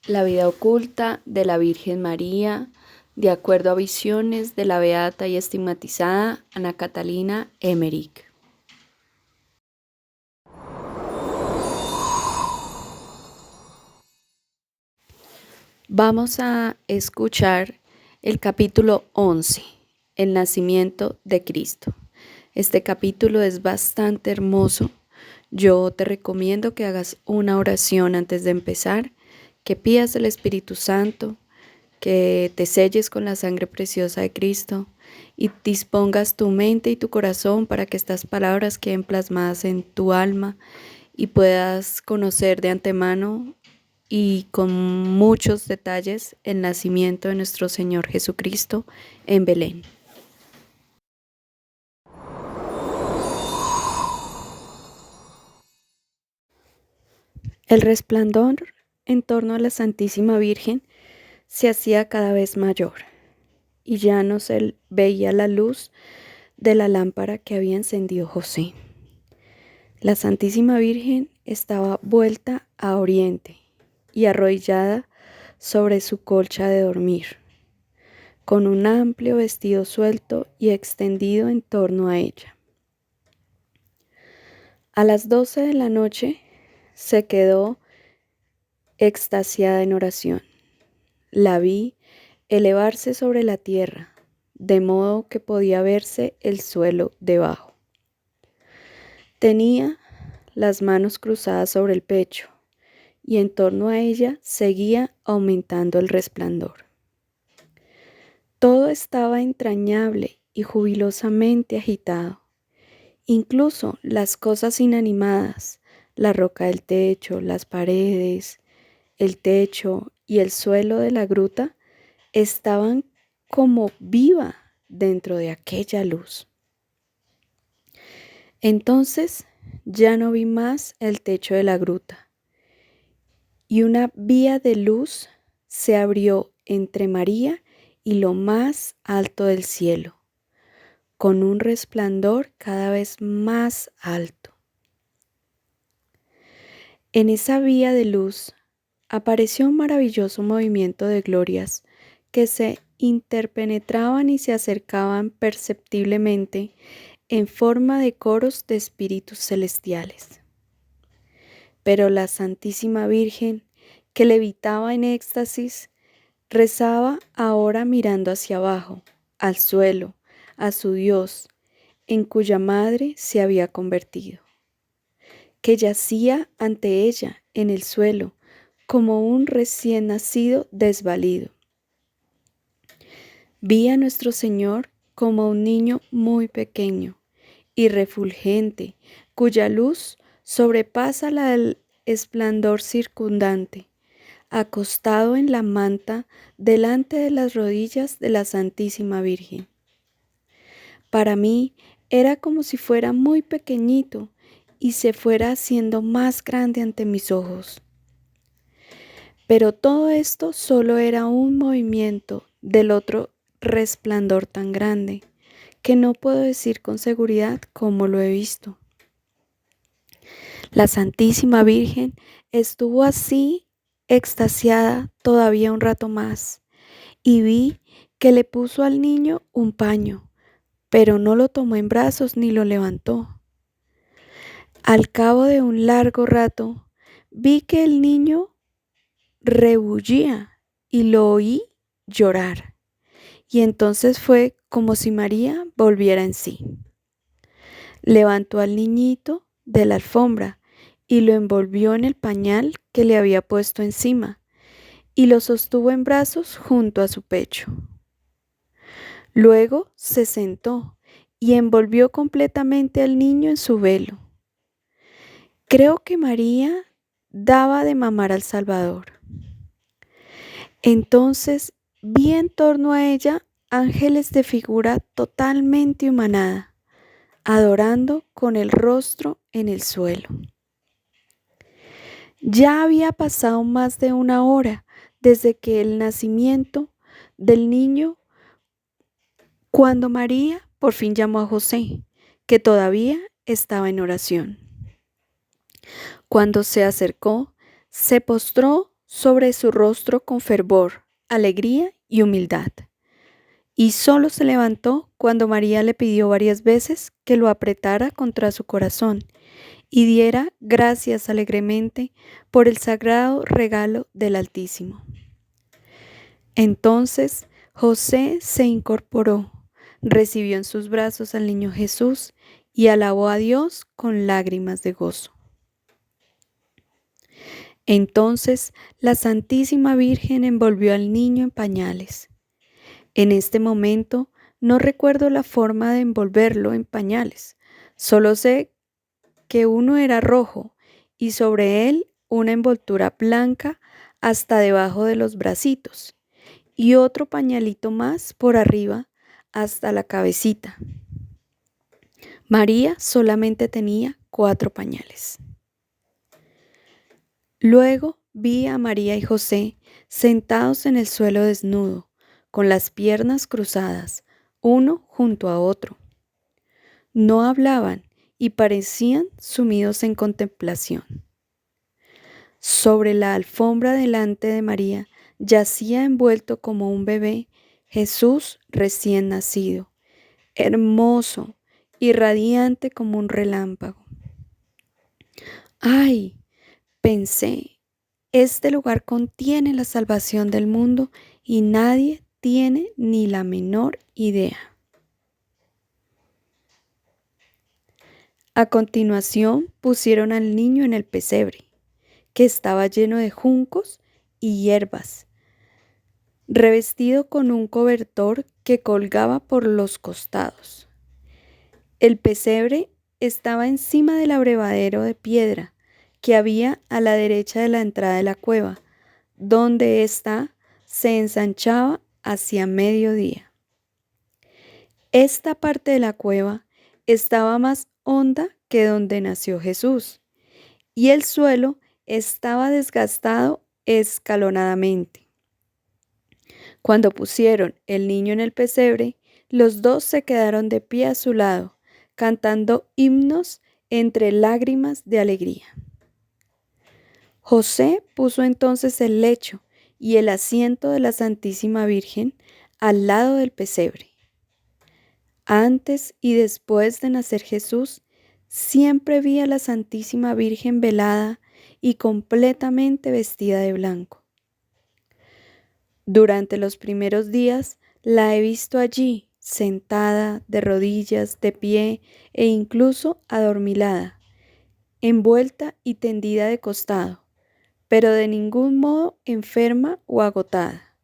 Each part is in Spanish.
La vida oculta de la Virgen María, de acuerdo a visiones de la beata y estigmatizada Ana Catalina Emmerich. Vamos a escuchar el capítulo 11, el nacimiento de Cristo. Este capítulo es bastante hermoso. Yo te recomiendo que hagas una oración antes de empezar, que pidas el Espíritu Santo, que te selles con la sangre preciosa de Cristo y dispongas tu mente y tu corazón para que estas palabras queden plasmadas en tu alma y puedas conocer de antemano y con muchos detalles el nacimiento de nuestro Señor Jesucristo en Belén. El resplandor en torno a la Santísima Virgen se hacía cada vez mayor y ya no se veía la luz de la lámpara que había encendido José. La Santísima Virgen estaba vuelta a oriente y arrodillada sobre su colcha de dormir, con un amplio vestido suelto y extendido en torno a ella. A las 12 de la noche se quedó extasiada en oración. La vi elevarse sobre la tierra, de modo que podía verse el suelo debajo. Tenía las manos cruzadas sobre el pecho y en torno a ella seguía aumentando el resplandor. Todo estaba entrañable y jubilosamente agitado. Incluso las cosas inanimadas, la roca del techo, las paredes, el techo y el suelo de la gruta estaban como viva dentro de aquella luz. Entonces ya no vi más el techo de la gruta y una vía de luz se abrió entre María y lo más alto del cielo, con un resplandor cada vez más alto. En esa vía de luz apareció un maravilloso movimiento de glorias que se interpenetraban y se acercaban perceptiblemente en forma de coros de espíritus celestiales. Pero la Santísima Virgen, que levitaba en éxtasis, rezaba ahora mirando hacia abajo, al suelo, a su Dios, en cuya madre se había convertido, que yacía ante ella en el suelo como un recién nacido desvalido. Vi a nuestro Señor como un niño muy pequeño y refulgente, cuya luz sobrepasa la del esplendor circundante, acostado en la manta delante de las rodillas de la Santísima Virgen. Para mí era como si fuera muy pequeñito y se fuera haciendo más grande ante mis ojos. Pero todo esto solo era un movimiento del otro resplandor tan grande que no puedo decir con seguridad cómo lo he visto. La Santísima Virgen estuvo así extasiada todavía un rato más y vi que le puso al niño un paño, pero no lo tomó en brazos ni lo levantó. Al cabo de un largo rato vi que el niño rebullía y lo oí llorar, y entonces fue como si María volviera en sí. Levantó al niñito de la alfombra y lo envolvió en el pañal que le había puesto encima y lo sostuvo en brazos junto a su pecho. Luego se sentó y envolvió completamente al niño en su velo. Creo que María daba de mamar al Salvador. Entonces vi en torno a ella ángeles de figura totalmente humanada, adorando con el rostro en el suelo. Ya había pasado más de una hora desde que el nacimiento del niño, cuando María por fin llamó a José, que todavía estaba en oración. Cuando se acercó, se postró sobre su rostro con fervor, alegría y humildad. Y solo se levantó cuando María le pidió varias veces que lo apretara contra su corazón y diera gracias alegremente por el sagrado regalo del Altísimo. Entonces José se incorporó, recibió en sus brazos al niño Jesús y alabó a Dios con lágrimas de gozo. Entonces la Santísima Virgen envolvió al niño en pañales. En este momento no recuerdo la forma de envolverlo en pañales, solo sé que uno era rojo y sobre él una envoltura blanca hasta debajo de los bracitos y otro pañalito más por arriba hasta la cabecita. María solamente tenía 4 pañales. Luego vi a María y José sentados en el suelo desnudo, con las piernas cruzadas, uno junto a otro. No hablaban y parecían sumidos en contemplación. Sobre la alfombra delante de María yacía envuelto como un bebé Jesús recién nacido, hermoso y radiante como un relámpago. ¡Ay! Pensé, este lugar contiene la salvación del mundo y nadie tiene ni la menor idea. A continuación pusieron al niño en el pesebre, que estaba lleno de juncos y hierbas, revestido con un cobertor que colgaba por los costados. El pesebre estaba encima del abrevadero de piedra que había a la derecha de la entrada de la cueva, donde ésta se ensanchaba hacia mediodía. Esta parte de la cueva estaba más honda que donde nació Jesús, y el suelo estaba desgastado escalonadamente. Cuando pusieron el niño en el pesebre, los dos se quedaron de pie a su lado, cantando himnos entre lágrimas de alegría. José puso entonces el lecho y el asiento de la Santísima Virgen al lado del pesebre. Antes y después de nacer Jesús, siempre vi a la Santísima Virgen velada y completamente vestida de blanco. Durante los primeros días la he visto allí, sentada, de rodillas, de pie e incluso adormilada, envuelta y tendida de costado, pero de ningún modo enferma o agotada.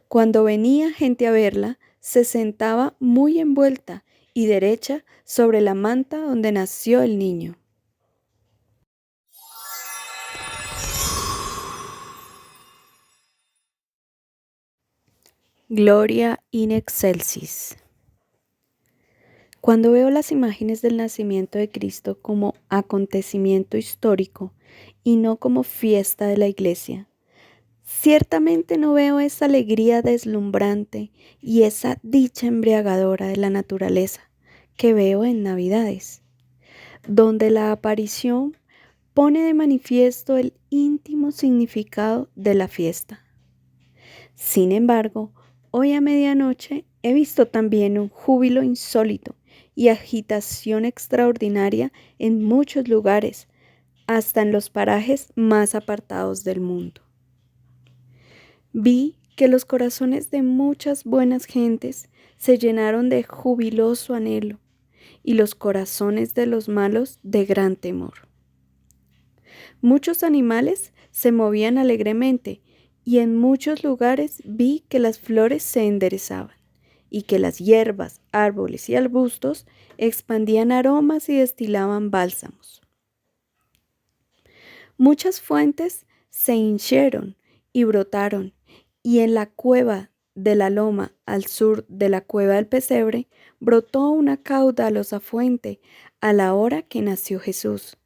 Cuando venía gente a verla, se sentaba muy envuelta y derecha sobre la manta donde nació el niño. Gloria in excelsis. Cuando veo las imágenes del nacimiento de Cristo como acontecimiento histórico y no como fiesta de la Iglesia, ciertamente no veo esa alegría deslumbrante y esa dicha embriagadora de la naturaleza que veo en Navidades, donde la aparición pone de manifiesto el íntimo significado de la fiesta. Sin embargo, hoy a medianoche he visto también un júbilo insólito y agitación extraordinaria en muchos lugares, hasta en los parajes más apartados del mundo. Vi que los corazones de muchas buenas gentes se llenaron de jubiloso anhelo y los corazones de los malos de gran temor. Muchos animales se movían alegremente y en muchos lugares vi que las flores se enderezaban y que las hierbas, árboles y arbustos expandían aromas y destilaban bálsamos. Muchas fuentes se hinchieron y brotaron, y en la cueva de la loma al sur de la cueva del pesebre brotó una caudalosa fuente a la hora que nació Jesús,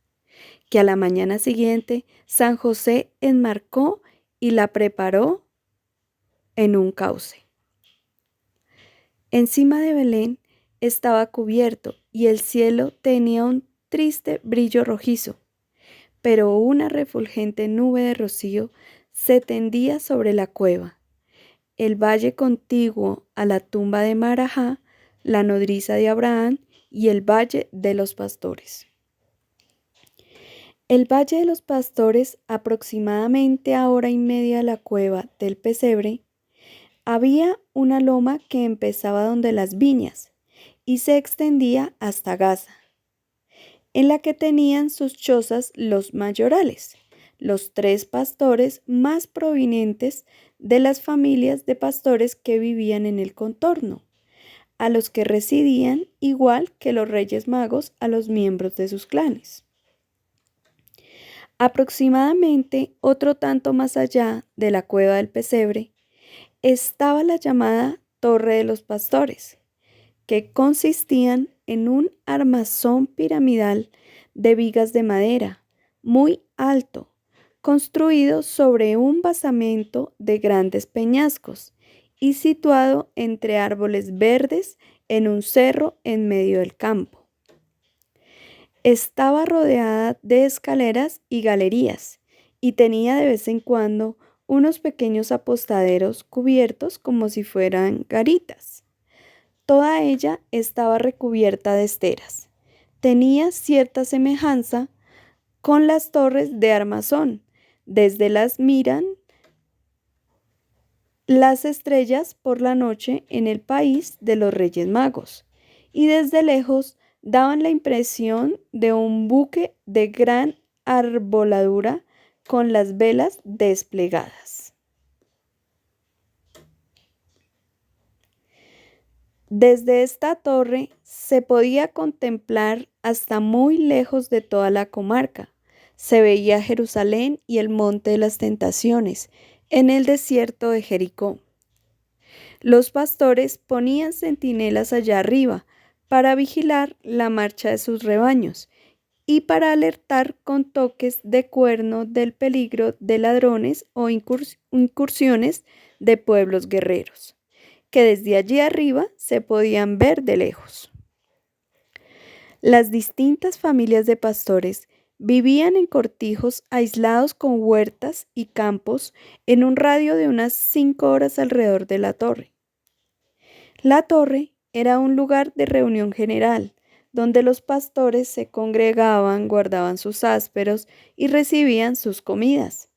que a la mañana siguiente San José enmarcó y la preparó en un cauce. Encima de Belén estaba cubierto y el cielo tenía un triste brillo rojizo, pero una refulgente nube de rocío se tendía sobre la cueva. El valle contiguo a la tumba de Marajá, la nodriza de Abraham y el valle de los pastores. El valle de los pastores, aproximadamente a hora y media de la cueva del pesebre, había una loma que empezaba donde las viñas y se extendía hasta Gaza, en la que tenían sus chozas los mayorales, los 3 pastores más prominentes de las familias de pastores que vivían en el contorno, a los que residían igual que los reyes magos a los miembros de sus clanes. Aproximadamente otro tanto más allá de la cueva del pesebre estaba la llamada Torre de los Pastores, que consistían en un armazón piramidal de vigas de madera, muy alto, construido sobre un basamento de grandes peñascos y situado entre árboles verdes en un cerro en medio del campo. Estaba rodeada de escaleras y galerías y tenía de vez en cuando unos pequeños apostaderos cubiertos como si fueran garitas. Toda ella estaba recubierta de esteras. Tenía cierta semejanza con las torres de armazón. Desde las miran las estrellas por la noche en el país de los Reyes Magos, y desde lejos daban la impresión de un buque de gran arboladura con las velas desplegadas. Desde esta torre se podía contemplar hasta muy lejos de toda la comarca. Se veía Jerusalén y el monte de las tentaciones en el desierto de Jericó. Los pastores ponían centinelas allá arriba para vigilar la marcha de sus rebaños y para alertar con toques de cuerno del peligro de ladrones o incursiones de pueblos guerreros, que desde allí arriba se podían ver de lejos. Las distintas familias de pastores vivían en cortijos aislados con huertas y campos en un radio de unas 5 horas alrededor de la torre. La torre era un lugar de reunión general, donde los pastores se congregaban, guardaban sus ásperos y recibían sus comidas.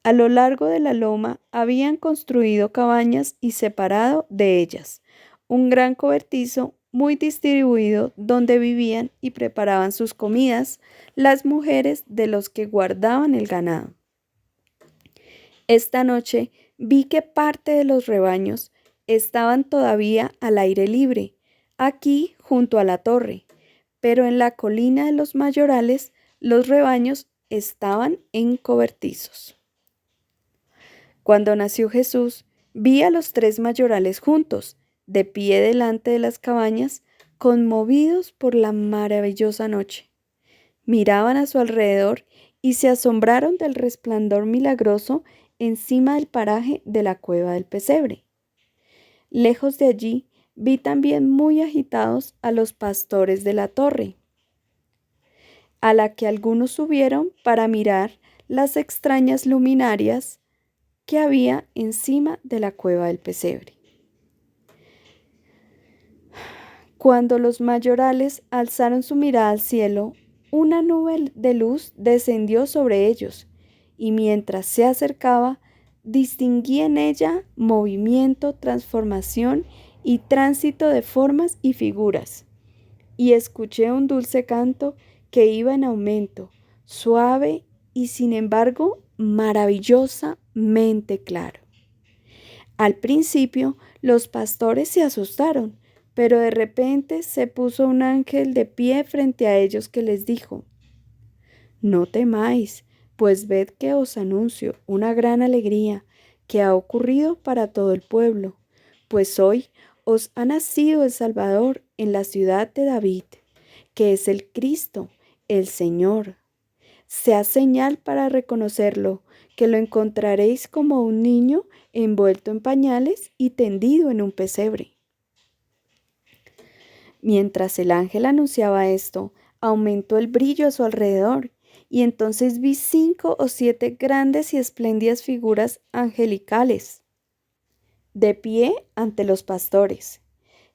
A lo largo de la loma habían construido cabañas y separado de ellas un gran cobertizo muy distribuido donde vivían y preparaban sus comidas las mujeres de los que guardaban el ganado. Esta noche vi que parte de los rebaños estaban todavía al aire libre, aquí junto a la torre, pero en la colina de los mayorales los rebaños estaban en cobertizos. Cuando nació Jesús, vi a los 3 mayorales juntos, de pie delante de las cabañas, conmovidos por la maravillosa noche. Miraban a su alrededor y se asombraron del resplandor milagroso encima del paraje de la cueva del pesebre. Lejos de allí, vi también muy agitados a los pastores de la torre, a la que algunos subieron para mirar las extrañas luminarias que había encima de la cueva del pesebre. Cuando los mayorales alzaron su mirada al cielo, una nube de luz descendió sobre ellos, y mientras se acercaba, distinguí en ella movimiento, transformación y tránsito de formas y figuras, y escuché un dulce canto que iba en aumento, suave y sin embargo maravillosamente claro. Al principio los pastores se asustaron, pero de repente se puso un ángel de pie frente a ellos que les dijo: «No temáis, pues ved que os anuncio una gran alegría que ha ocurrido para todo el pueblo, pues hoy os ha nacido el Salvador en la ciudad de David, que es el Cristo, el Señor. Sea señal para reconocerlo, que lo encontraréis como un niño envuelto en pañales y tendido en un pesebre». Mientras el ángel anunciaba esto, aumentó el brillo a su alrededor, y entonces vi 5 o 7 grandes y espléndidas figuras angelicales de pie ante los pastores,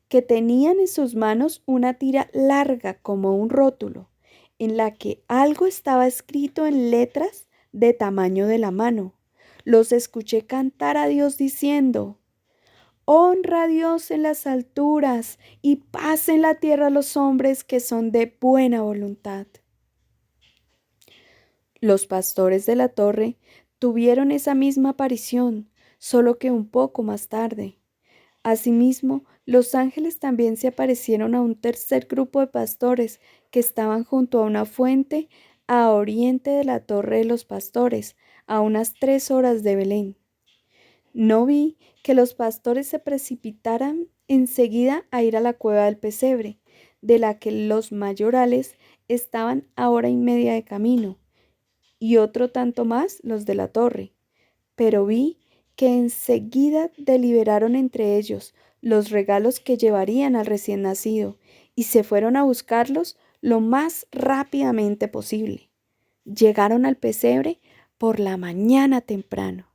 que tenían en sus manos una tira larga como un rótulo, en la que algo estaba escrito en letras de tamaño de la mano. Los escuché cantar a Dios diciendo: Honra a Dios en las alturas y paz en la tierra a los hombres que son de buena voluntad. Los pastores de la torre tuvieron esa misma aparición, solo que un poco más tarde. Asimismo, los ángeles también se aparecieron a un tercer grupo de pastores que estaban junto a una fuente a oriente de la torre de los pastores, a unas 3 horas de Belén. No vi que los pastores se precipitaran enseguida a ir a la cueva del pesebre, de la que los mayorales estaban a hora y media de camino, y otro tanto más los de la torre. Pero vi que enseguida deliberaron entre ellos los regalos que llevarían al recién nacido, y se fueron a buscarlos lo más rápidamente posible. Llegaron al pesebre por la mañana temprano.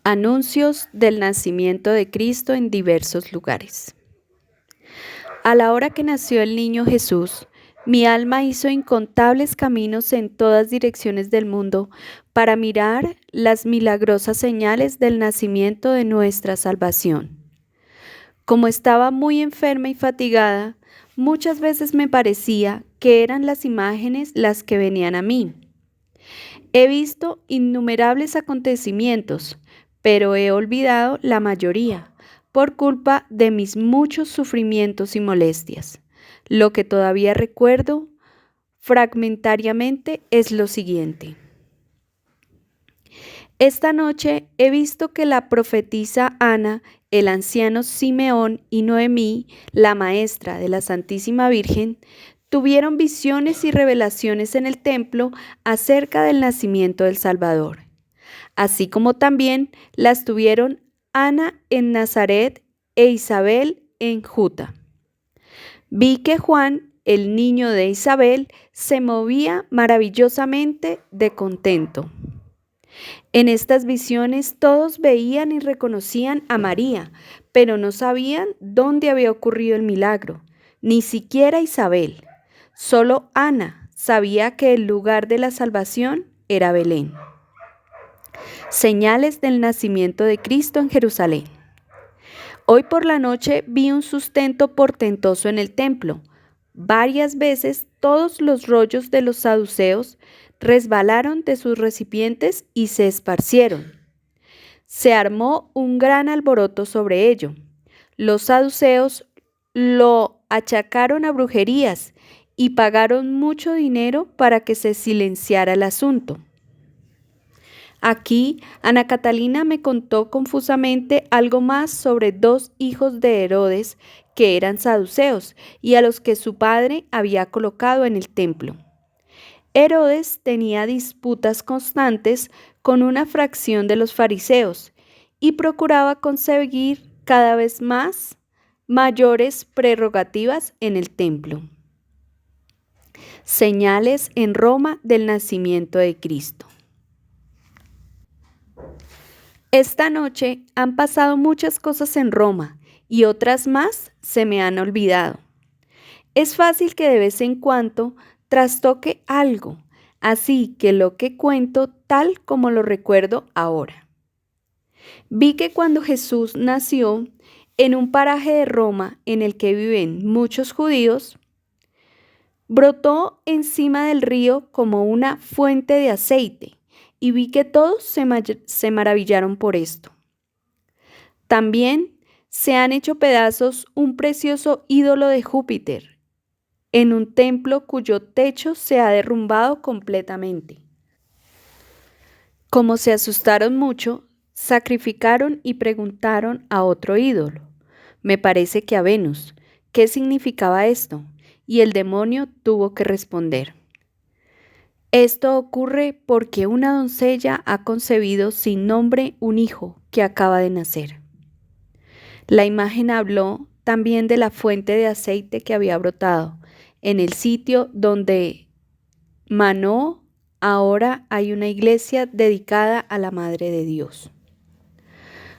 Anuncios del nacimiento de Cristo en diversos lugares. A la hora que nació el niño Jesús, mi alma hizo incontables caminos en todas direcciones del mundo para mirar las milagrosas señales del nacimiento de nuestra salvación. Como estaba muy enferma y fatigada, muchas veces me parecía que eran las imágenes las que venían a mí. He visto innumerables acontecimientos, pero he olvidado la mayoría por culpa de mis muchos sufrimientos y molestias. Lo que todavía recuerdo fragmentariamente es lo siguiente. Esta noche he visto que la profetisa Ana, el anciano Simeón y Noemí, la maestra de la Santísima Virgen, tuvieron visiones y revelaciones en el templo acerca del nacimiento del Salvador, así como también las tuvieron Ana en Nazaret e Isabel en Juda. Vi que Juan, el niño de Isabel, se movía maravillosamente de contento. En estas visiones todos veían y reconocían a María, pero no sabían dónde había ocurrido el milagro, ni siquiera Isabel. Solo Ana sabía que el lugar de la salvación era Belén. Señales del nacimiento de Cristo en Jerusalén. Hoy por la noche vi un sustento portentoso en el templo. Varias veces todos los rollos de los saduceos resbalaron de sus recipientes y se esparcieron. Se armó un gran alboroto sobre ello. Los saduceos lo achacaron a brujerías y pagaron mucho dinero para que se silenciara el asunto. Aquí, Ana Catalina me contó confusamente algo más sobre 2 hijos de Herodes que eran saduceos y a los que su padre había colocado en el templo. Herodes tenía disputas constantes con una fracción de los fariseos y procuraba conseguir cada vez más mayores prerrogativas en el templo. Señales en Roma del nacimiento de Cristo. Esta noche han pasado muchas cosas en Roma y otras más se me han olvidado. Es fácil que de vez en cuando trastoque algo, así que lo que cuento tal como lo recuerdo ahora. Vi que cuando Jesús nació en un paraje de Roma en el que viven muchos judíos, brotó encima del río como una fuente de aceite, y vi que todos se maravillaron por esto. También se han hecho pedazos un precioso ídolo de Júpiter, en un templo cuyo techo se ha derrumbado completamente. Como se asustaron mucho, sacrificaron y preguntaron a otro ídolo, me parece que a Venus, ¿qué significaba esto? Y el demonio tuvo que responder: esto ocurre porque una doncella ha concebido sin nombre un hijo que acaba de nacer. La imagen habló también de la fuente de aceite que había brotado en el sitio donde Manoah. Ahora hay una iglesia dedicada a la Madre de Dios.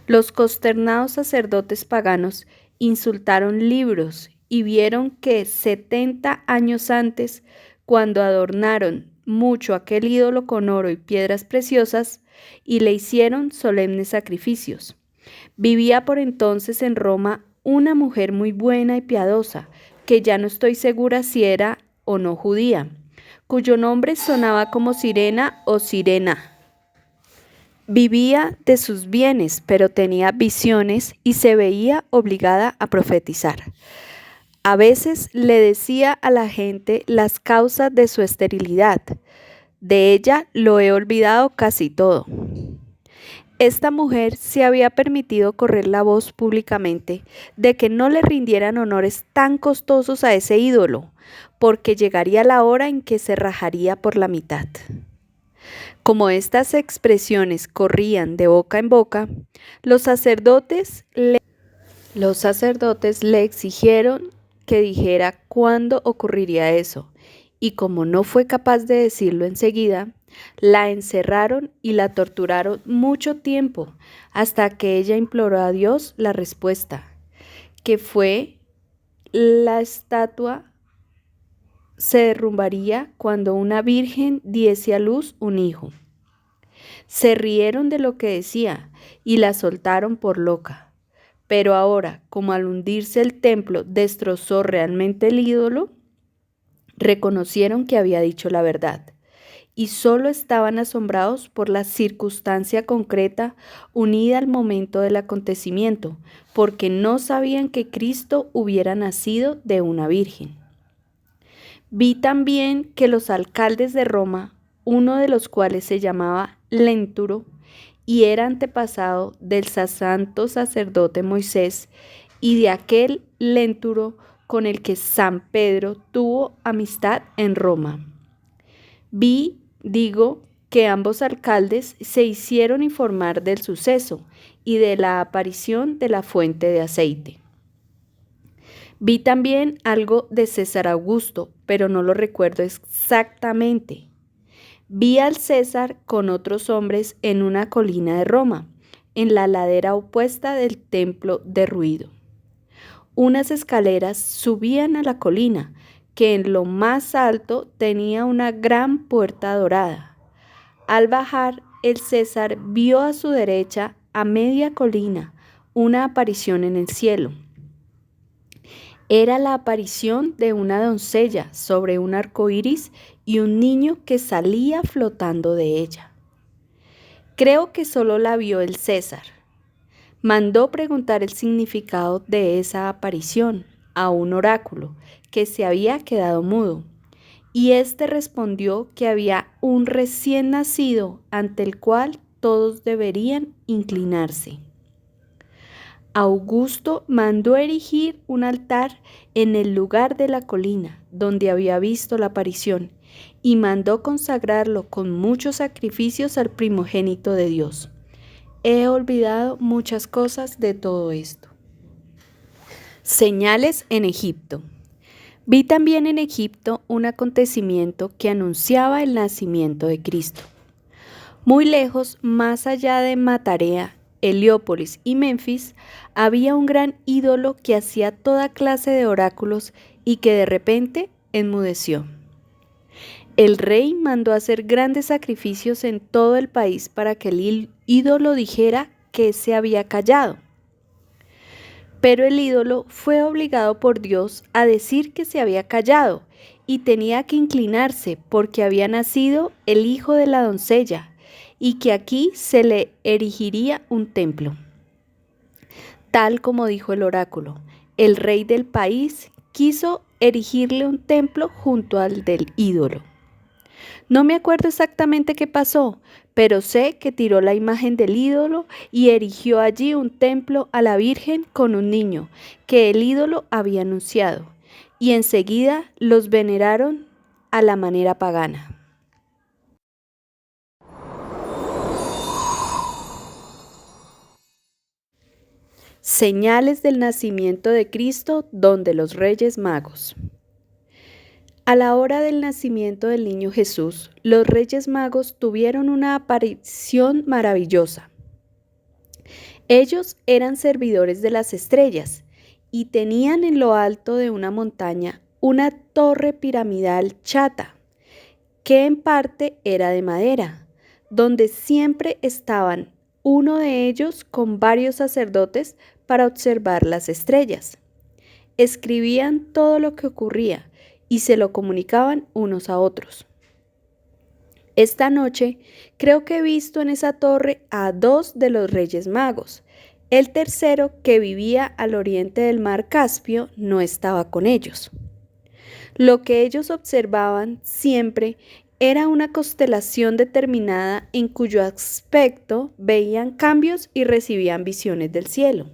Los consternados sacerdotes paganos insultaron libros y vieron que 70 años antes, cuando adornaron mucho aquel ídolo con oro y piedras preciosas y le hicieron solemnes sacrificios. Vivía por entonces en Roma una mujer muy buena y piadosa, que ya no estoy segura si era o no judía, cuyo nombre sonaba como Sirena o Sirena. Vivía de sus bienes, pero tenía visiones y se veía obligada a profetizar. A veces le decía a la gente las causas de su esterilidad. De ella lo he olvidado casi todo. Esta mujer se había permitido correr la voz públicamente de que no le rindieran honores tan costosos a ese ídolo, porque llegaría la hora en que se rajaría por la mitad. Como estas expresiones corrían de boca en boca, los sacerdotes le exigieron que dijera cuándo ocurriría eso, y como no fue capaz de decirlo enseguida, la encerraron y la torturaron mucho tiempo, hasta que ella imploró a Dios la respuesta, que fue: la estatua se derrumbaría cuando una virgen diese a luz un hijo. Se rieron de lo que decía y la soltaron por loca. Pero ahora, como al hundirse el templo destrozó realmente el ídolo, reconocieron que había dicho la verdad y solo estaban asombrados por la circunstancia concreta unida al momento del acontecimiento, porque no sabían que Cristo hubiera nacido de una virgen. Vi también que los alcaldes de Roma, uno de los cuales se llamaba Lenturo y era antepasado del santo sacerdote Moisés, y de aquel Lenturo con el que San Pedro tuvo amistad en Roma. Digo, que ambos alcaldes se hicieron informar del suceso y de la aparición de la fuente de aceite. Vi también algo de César Augusto, pero no lo recuerdo exactamente. Vi al César con otros hombres en una colina de Roma, en la ladera opuesta del templo derruido. Unas escaleras subían a la colina, que en lo más alto tenía una gran puerta dorada. Al bajar, el César vio a su derecha, a media colina, una aparición en el cielo. Era la aparición de una doncella sobre un arco iris y un niño que salía flotando de ella. Creo que solo la vio el César. Mandó preguntar el significado de esa aparición a un oráculo que se había quedado mudo, y éste respondió que había un recién nacido ante el cual todos deberían inclinarse. Augusto mandó erigir un altar en el lugar de la colina donde había visto la aparición y mandó consagrarlo con muchos sacrificios al primogénito de Dios. He olvidado muchas cosas de todo esto. Señales en Egipto. Vi también en Egipto un acontecimiento que anunciaba el nacimiento de Cristo. Muy lejos, más allá de Matarea, Heliópolis y Menfis, había un gran ídolo que hacía toda clase de oráculos y que de repente enmudeció. El rey mandó hacer grandes sacrificios en todo el país para que el ídolo dijera que se había callado. Pero el ídolo fue obligado por Dios a decir que se había callado y tenía que inclinarse porque había nacido el hijo de la doncella y que aquí se le erigiría un templo. Tal como dijo el oráculo, el rey del país quiso erigirle un templo junto al del ídolo. No me acuerdo exactamente qué pasó, pero sé que tiró la imagen del ídolo y erigió allí un templo a la Virgen con un niño que el ídolo había anunciado, y enseguida los veneraron a la manera pagana. Señales del nacimiento de Cristo donde los Reyes Magos. A la hora del nacimiento del niño Jesús, los Reyes Magos tuvieron una aparición maravillosa. Ellos eran servidores de las estrellas y tenían en lo alto de una montaña una torre piramidal chata, que en parte era de madera, donde siempre estaban uno de ellos con varios sacerdotes para observar las estrellas. Escribían todo lo que ocurría y se lo comunicaban unos a otros. Esta noche creo que he visto en esa torre a 2 de los Reyes Magos. El tercero, que vivía al oriente del mar Caspio, no estaba con ellos. Lo que ellos observaban siempre era una constelación determinada en cuyo aspecto veían cambios y recibían visiones del cielo.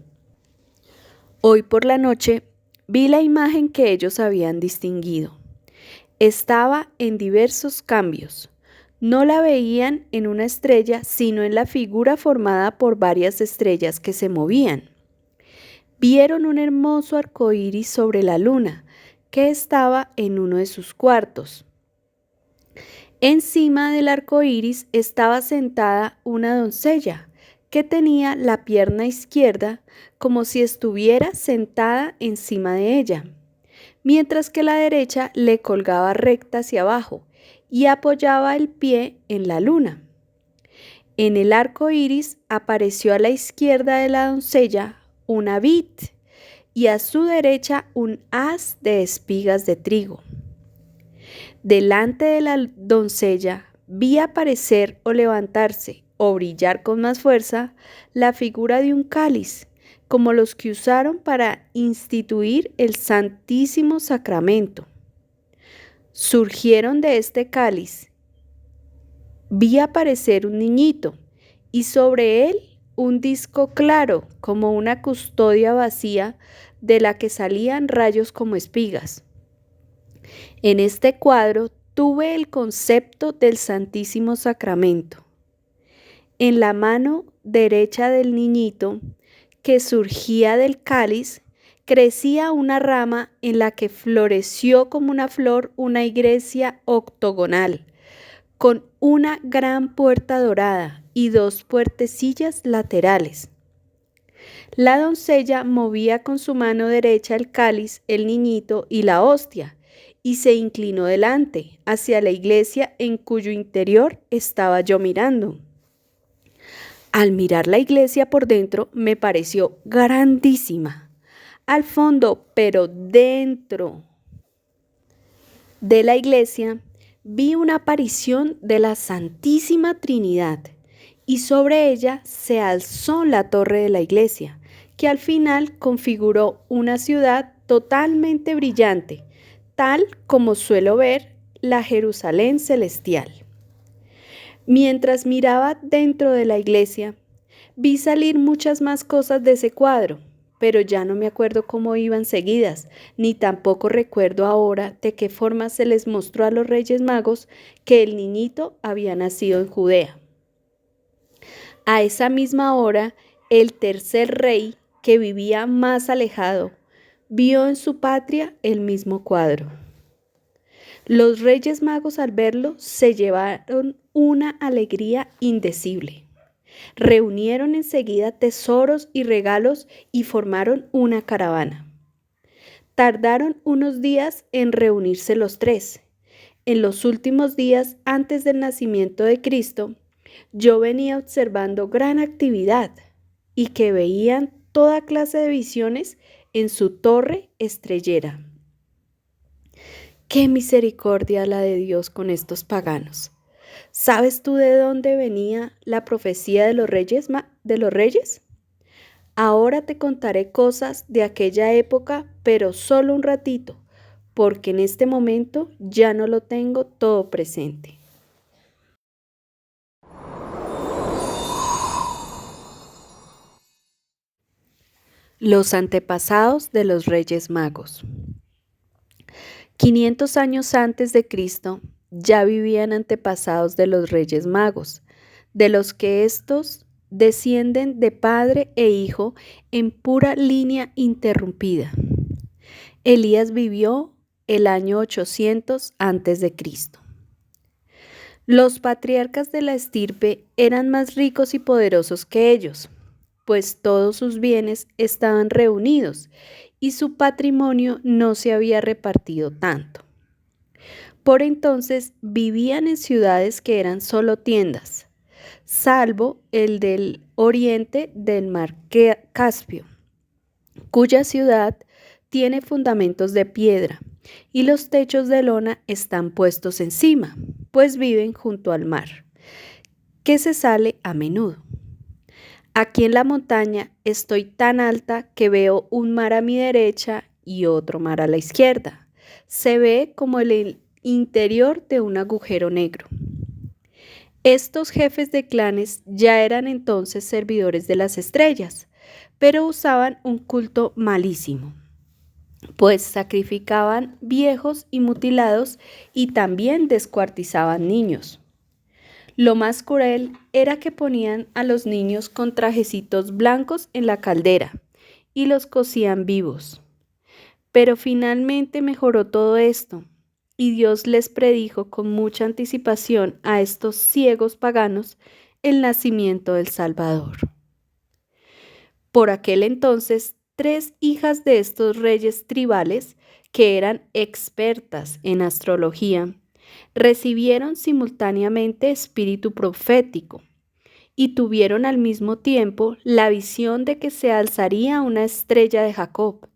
Hoy por la noche vi la imagen que ellos habían distinguido. Estaba en diversos cambios. No la veían en una estrella, sino en la figura formada por varias estrellas que se movían. Vieron un hermoso arco iris sobre la luna, que estaba en uno de sus cuartos. Encima del arco iris estaba sentada una doncella, que tenía la pierna izquierda como si estuviera sentada encima de ella, mientras que la derecha le colgaba recta hacia abajo y apoyaba el pie en la luna. En el arco iris apareció a la izquierda de la doncella una vid y a su derecha un haz de espigas de trigo. Delante de la doncella vi aparecer o levantarse o brillar con más fuerza la figura de un cáliz, como los que usaron para instituir el Santísimo Sacramento. Surgieron de este cáliz. Vi aparecer un niñito y sobre él un disco claro como una custodia vacía de la que salían rayos como espigas. En este cuadro tuve el concepto del Santísimo Sacramento. En la mano derecha del niñito, que surgía del cáliz, crecía una rama en la que floreció como una flor una iglesia octogonal, con una gran puerta dorada y 2 puertecillas laterales. La doncella movía con su mano derecha el cáliz, el niñito y la hostia, y se inclinó delante, hacia la iglesia en cuyo interior estaba yo mirando. Al mirar la iglesia por dentro me pareció grandísima. Al fondo, pero dentro de la iglesia, vi una aparición de la Santísima Trinidad y sobre ella se alzó la torre de la iglesia, que al final configuró una ciudad totalmente brillante, tal como suelo ver la Jerusalén celestial. Mientras miraba dentro de la iglesia, vi salir muchas más cosas de ese cuadro, pero ya no me acuerdo cómo iban seguidas, ni tampoco recuerdo ahora de qué forma se les mostró a los Reyes Magos que el niñito había nacido en Judea. A esa misma hora, el tercer rey, que vivía más alejado, vio en su patria el mismo cuadro. Los Reyes Magos, al verlo, se llevaron una alegría indecible. Reunieron enseguida tesoros y regalos y formaron una caravana. Tardaron unos días en reunirse los 3. En los últimos días antes del nacimiento de Cristo, yo venía observando gran actividad y que veían toda clase de visiones en su torre estrellera. ¡Qué misericordia la de Dios con estos paganos! ¿Sabes tú de dónde venía la profecía de los reyes? Ahora te contaré cosas de aquella época, pero solo un ratito, porque en este momento ya no lo tengo todo presente. Los antepasados de los Reyes Magos. 500 años antes de Cristo, ya vivían antepasados de los Reyes Magos, de los que estos descienden de padre e hijo en pura línea interrumpida. Elías vivió el año 800 a.C. Los patriarcas de la estirpe eran más ricos y poderosos que ellos, pues todos sus bienes estaban reunidos y su patrimonio no se había repartido tanto. Por entonces vivían en ciudades que eran solo tiendas, salvo el del oriente del mar Caspio, cuya ciudad tiene fundamentos de piedra y los techos de lona están puestos encima, pues viven junto al mar, que se sale a menudo. Aquí en la montaña estoy tan alta que veo un mar a mi derecha y otro mar a la izquierda. Se ve como el interior de un agujero negro. Estos jefes de clanes ya eran entonces servidores de las estrellas, pero usaban un culto malísimo, pues sacrificaban viejos y mutilados y también descuartizaban niños. Lo más cruel era que ponían a los niños con trajecitos blancos en la caldera y los cocían vivos. Pero finalmente mejoró todo esto, y Dios les predijo con mucha anticipación a estos ciegos paganos el nacimiento del Salvador. Por aquel entonces, 3 hijas de estos reyes tribales, que eran expertas en astrología, recibieron simultáneamente espíritu profético y tuvieron al mismo tiempo la visión de que se alzaría una estrella de Jacob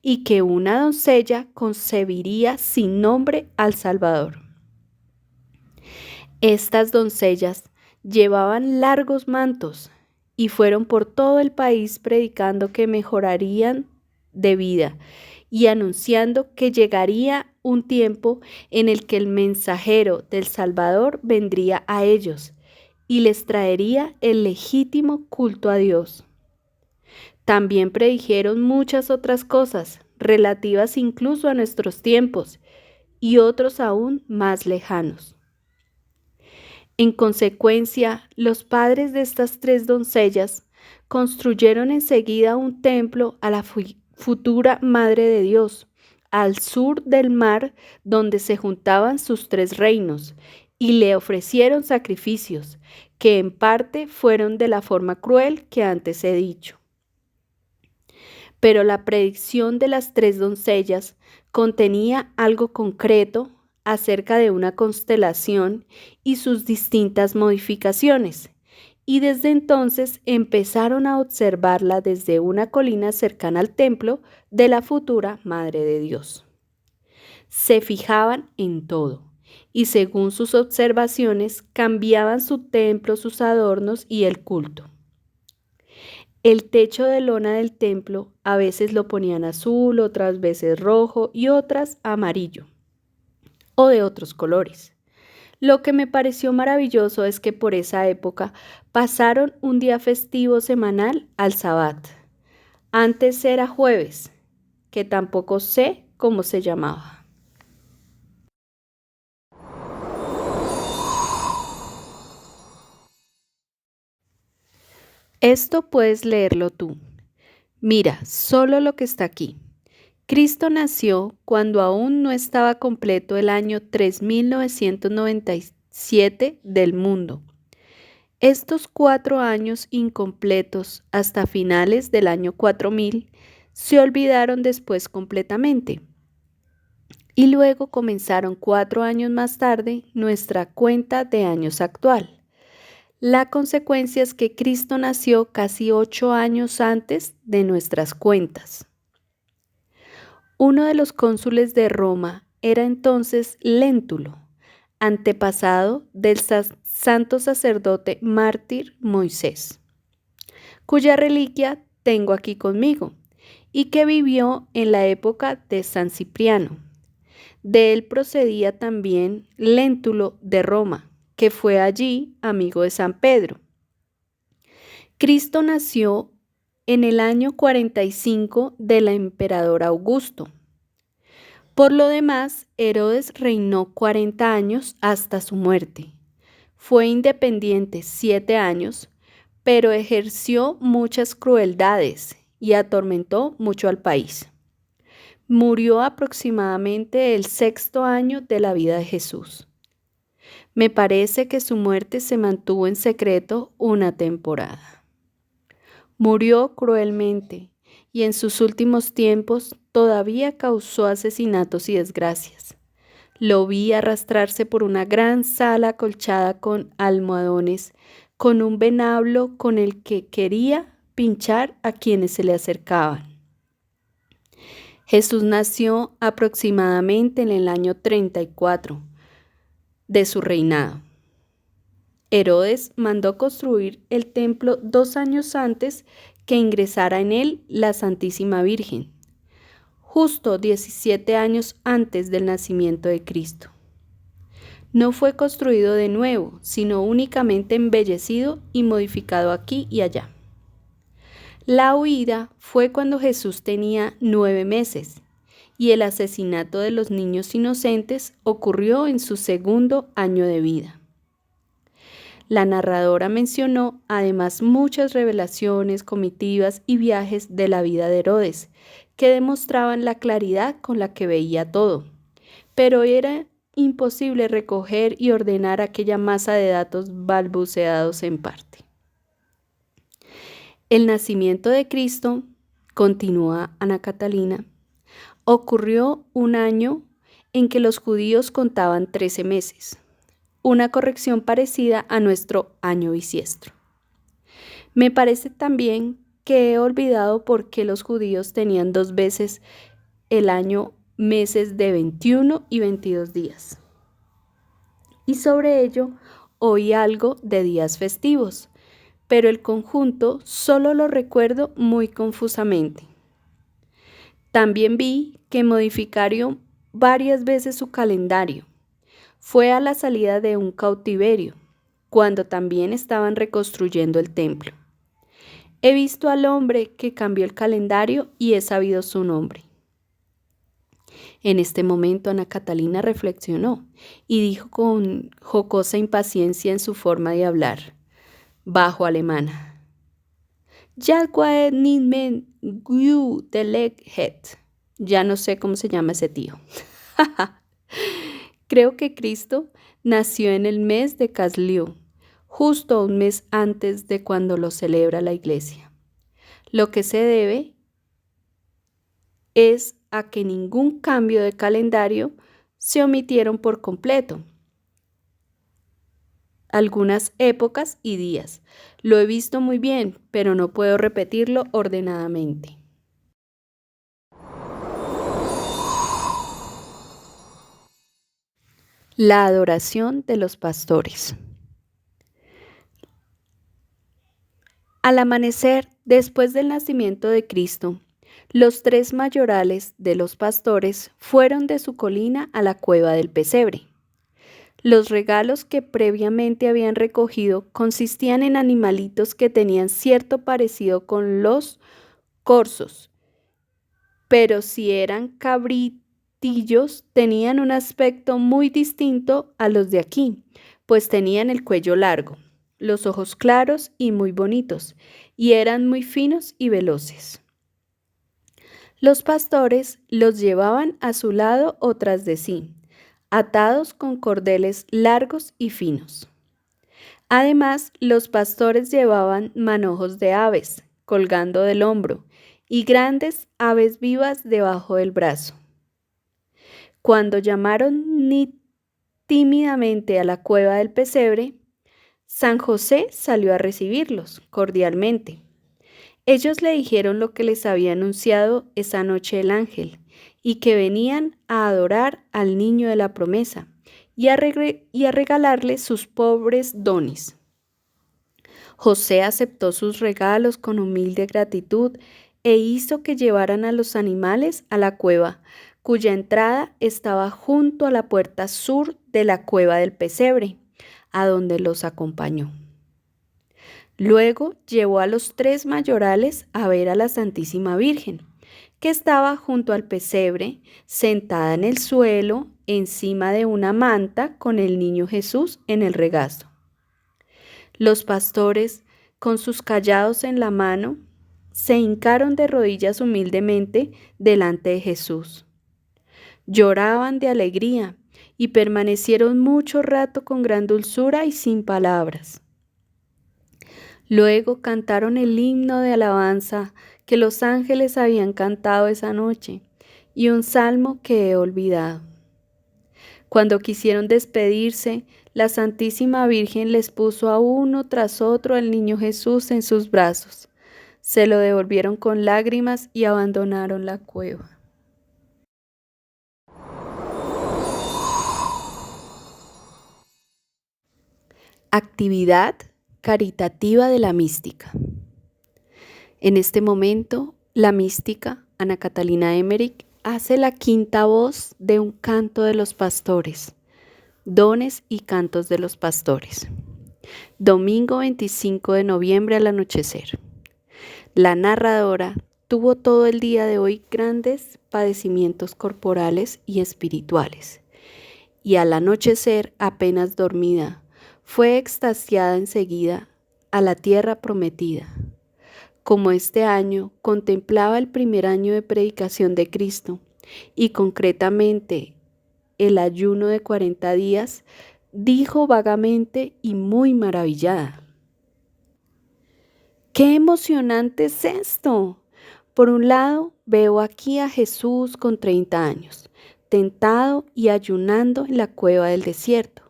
y que una doncella concebiría sin nombre al Salvador. Estas doncellas llevaban largos mantos y fueron por todo el país predicando que mejorarían de vida y anunciando que llegaría un tiempo en el que el mensajero del Salvador vendría a ellos y les traería el legítimo culto a Dios. También predijeron muchas otras cosas, relativas incluso a nuestros tiempos, y otros aún más lejanos. En consecuencia, los padres de estas 3 doncellas construyeron enseguida un templo a la futura Madre de Dios, al sur del mar donde se juntaban sus 3 reinos, y le ofrecieron sacrificios, que en parte fueron de la forma cruel que antes he dicho. Pero la predicción de las 3 doncellas contenía algo concreto acerca de una constelación y sus distintas modificaciones, y desde entonces empezaron a observarla desde una colina cercana al templo de la futura Madre de Dios. Se fijaban en todo, y según sus observaciones cambiaban su templo, sus adornos y el culto. El techo de lona del templo a veces lo ponían azul, otras veces rojo y otras amarillo o de otros colores. Lo que me pareció maravilloso es que por esa época pasaron un día festivo semanal al Sabbat. Antes era jueves, que tampoco sé cómo se llamaba. Esto puedes leerlo tú. Mira, solo lo que está aquí. Cristo nació cuando aún no estaba completo el año 3997 del mundo. Estos 4 años incompletos hasta finales del año 4000 se olvidaron después completamente. Y luego comenzaron 4 años más tarde nuestra cuenta de años actual. La consecuencia es que Cristo nació casi 8 años antes de nuestras cuentas. Uno de los cónsules de Roma era entonces Léntulo, antepasado del santo sacerdote mártir Moisés, cuya reliquia tengo aquí conmigo y que vivió en la época de San Cipriano. De él procedía también Léntulo de Roma, que fue allí amigo de San Pedro. Cristo nació en el año 45 del emperador Augusto. Por lo demás, Herodes reinó 40 años hasta su muerte. Fue independiente 7 años, pero ejerció muchas crueldades y atormentó mucho al país. Murió aproximadamente el 6.º año de la vida de Jesús. Me parece que su muerte se mantuvo en secreto una temporada. Murió cruelmente y en sus últimos tiempos todavía causó asesinatos y desgracias. Lo vi arrastrarse por una gran sala acolchada con almohadones, con un venablo con el que quería pinchar a quienes se le acercaban. Jesús nació aproximadamente en el año 34 de su reinado. Herodes mandó construir el templo 2 años antes que ingresara en él la Santísima Virgen, justo 17 años antes del nacimiento de Cristo. No fue construido de nuevo, sino únicamente embellecido y modificado aquí y allá. La huida fue cuando Jesús tenía 9 meses y el asesinato de los niños inocentes ocurrió en su 2.º año de vida. La narradora mencionó además muchas revelaciones, comitivas y viajes de la vida de Herodes, que demostraban la claridad con la que veía todo, pero era imposible recoger y ordenar aquella masa de datos balbuceados en parte. El nacimiento de Cristo, continúa Ana Catalina, ocurrió un año en que los judíos contaban 13 meses, una corrección parecida a nuestro año bisiestro. Me parece también que he olvidado por qué los judíos tenían 2 veces el año meses de 21 y 22 días. Y sobre ello oí algo de días festivos, pero el conjunto solo lo recuerdo muy confusamente. También vi que modificaron varias veces su calendario. Fue a la salida de un cautiverio, cuando también estaban reconstruyendo el templo. He visto al hombre que cambió el calendario y he sabido su nombre. En este momento Ana Catalina reflexionó y dijo con jocosa impaciencia en su forma de hablar, bajo alemana: Ya no sé cómo se llama ese tío. Creo que Cristo nació en el mes de Casliu, justo un mes antes de cuando lo celebra la Iglesia. Lo que se debe es a que ningún cambio de calendario se omitieron por completo algunas épocas y días. Lo he visto muy bien, pero no puedo repetirlo ordenadamente. La adoración de los pastores. Al amanecer, después del nacimiento de Cristo, los 3 mayorales de los pastores fueron de su colina a la cueva del pesebre. Los regalos que previamente habían recogido consistían en animalitos que tenían cierto parecido con los corzos, pero si eran cabritillos tenían un aspecto muy distinto a los de aquí, pues tenían el cuello largo, los ojos claros y muy bonitos, y eran muy finos y veloces. Los pastores los llevaban a su lado o tras de sí, atados con cordeles largos y finos. Además, los pastores llevaban manojos de aves colgando del hombro y grandes aves vivas debajo del brazo. Cuando llamaron tímidamente a la cueva del pesebre, San José salió a recibirlos cordialmente. Ellos le dijeron lo que les había anunciado esa noche el ángel, y que venían a adorar al niño de la promesa y a regalarle sus pobres dones. José aceptó sus regalos con humilde gratitud e hizo que llevaran a los animales a la cueva, cuya entrada estaba junto a la puerta sur de la cueva del pesebre, a donde los acompañó. Luego llevó a los 3 mayorales a ver a la Santísima Virgen, que estaba junto al pesebre, sentada en el suelo, encima de una manta con el niño Jesús en el regazo. Los pastores con sus callados en la mano, se hincaron de rodillas humildemente delante de Jesús. Lloraban de alegría y permanecieron mucho rato con gran dulzura y sin palabras. Luego cantaron el himno de alabanza que los ángeles habían cantado esa noche y un salmo que he olvidado. Cuando quisieron despedirse, la Santísima Virgen les puso a uno tras otro al niño Jesús en sus brazos. Se lo devolvieron con lágrimas y abandonaron la cueva. Actividad caritativa de la mística. En este momento, la mística, Ana Catalina Emmerich, hace la quinta voz de un canto de los pastores, dones y cantos de los pastores. Domingo 25 de noviembre al anochecer. La narradora tuvo todo el día de hoy grandes padecimientos corporales y espirituales, y al anochecer, apenas dormida, fue extasiada enseguida a la tierra prometida. Como este año contemplaba el primer año de predicación de Cristo y concretamente el ayuno de 40 días, dijo vagamente y muy maravillada: ¡qué emocionante es esto! Por un lado, veo aquí a Jesús con 30 años, tentado y ayunando en la cueva del desierto.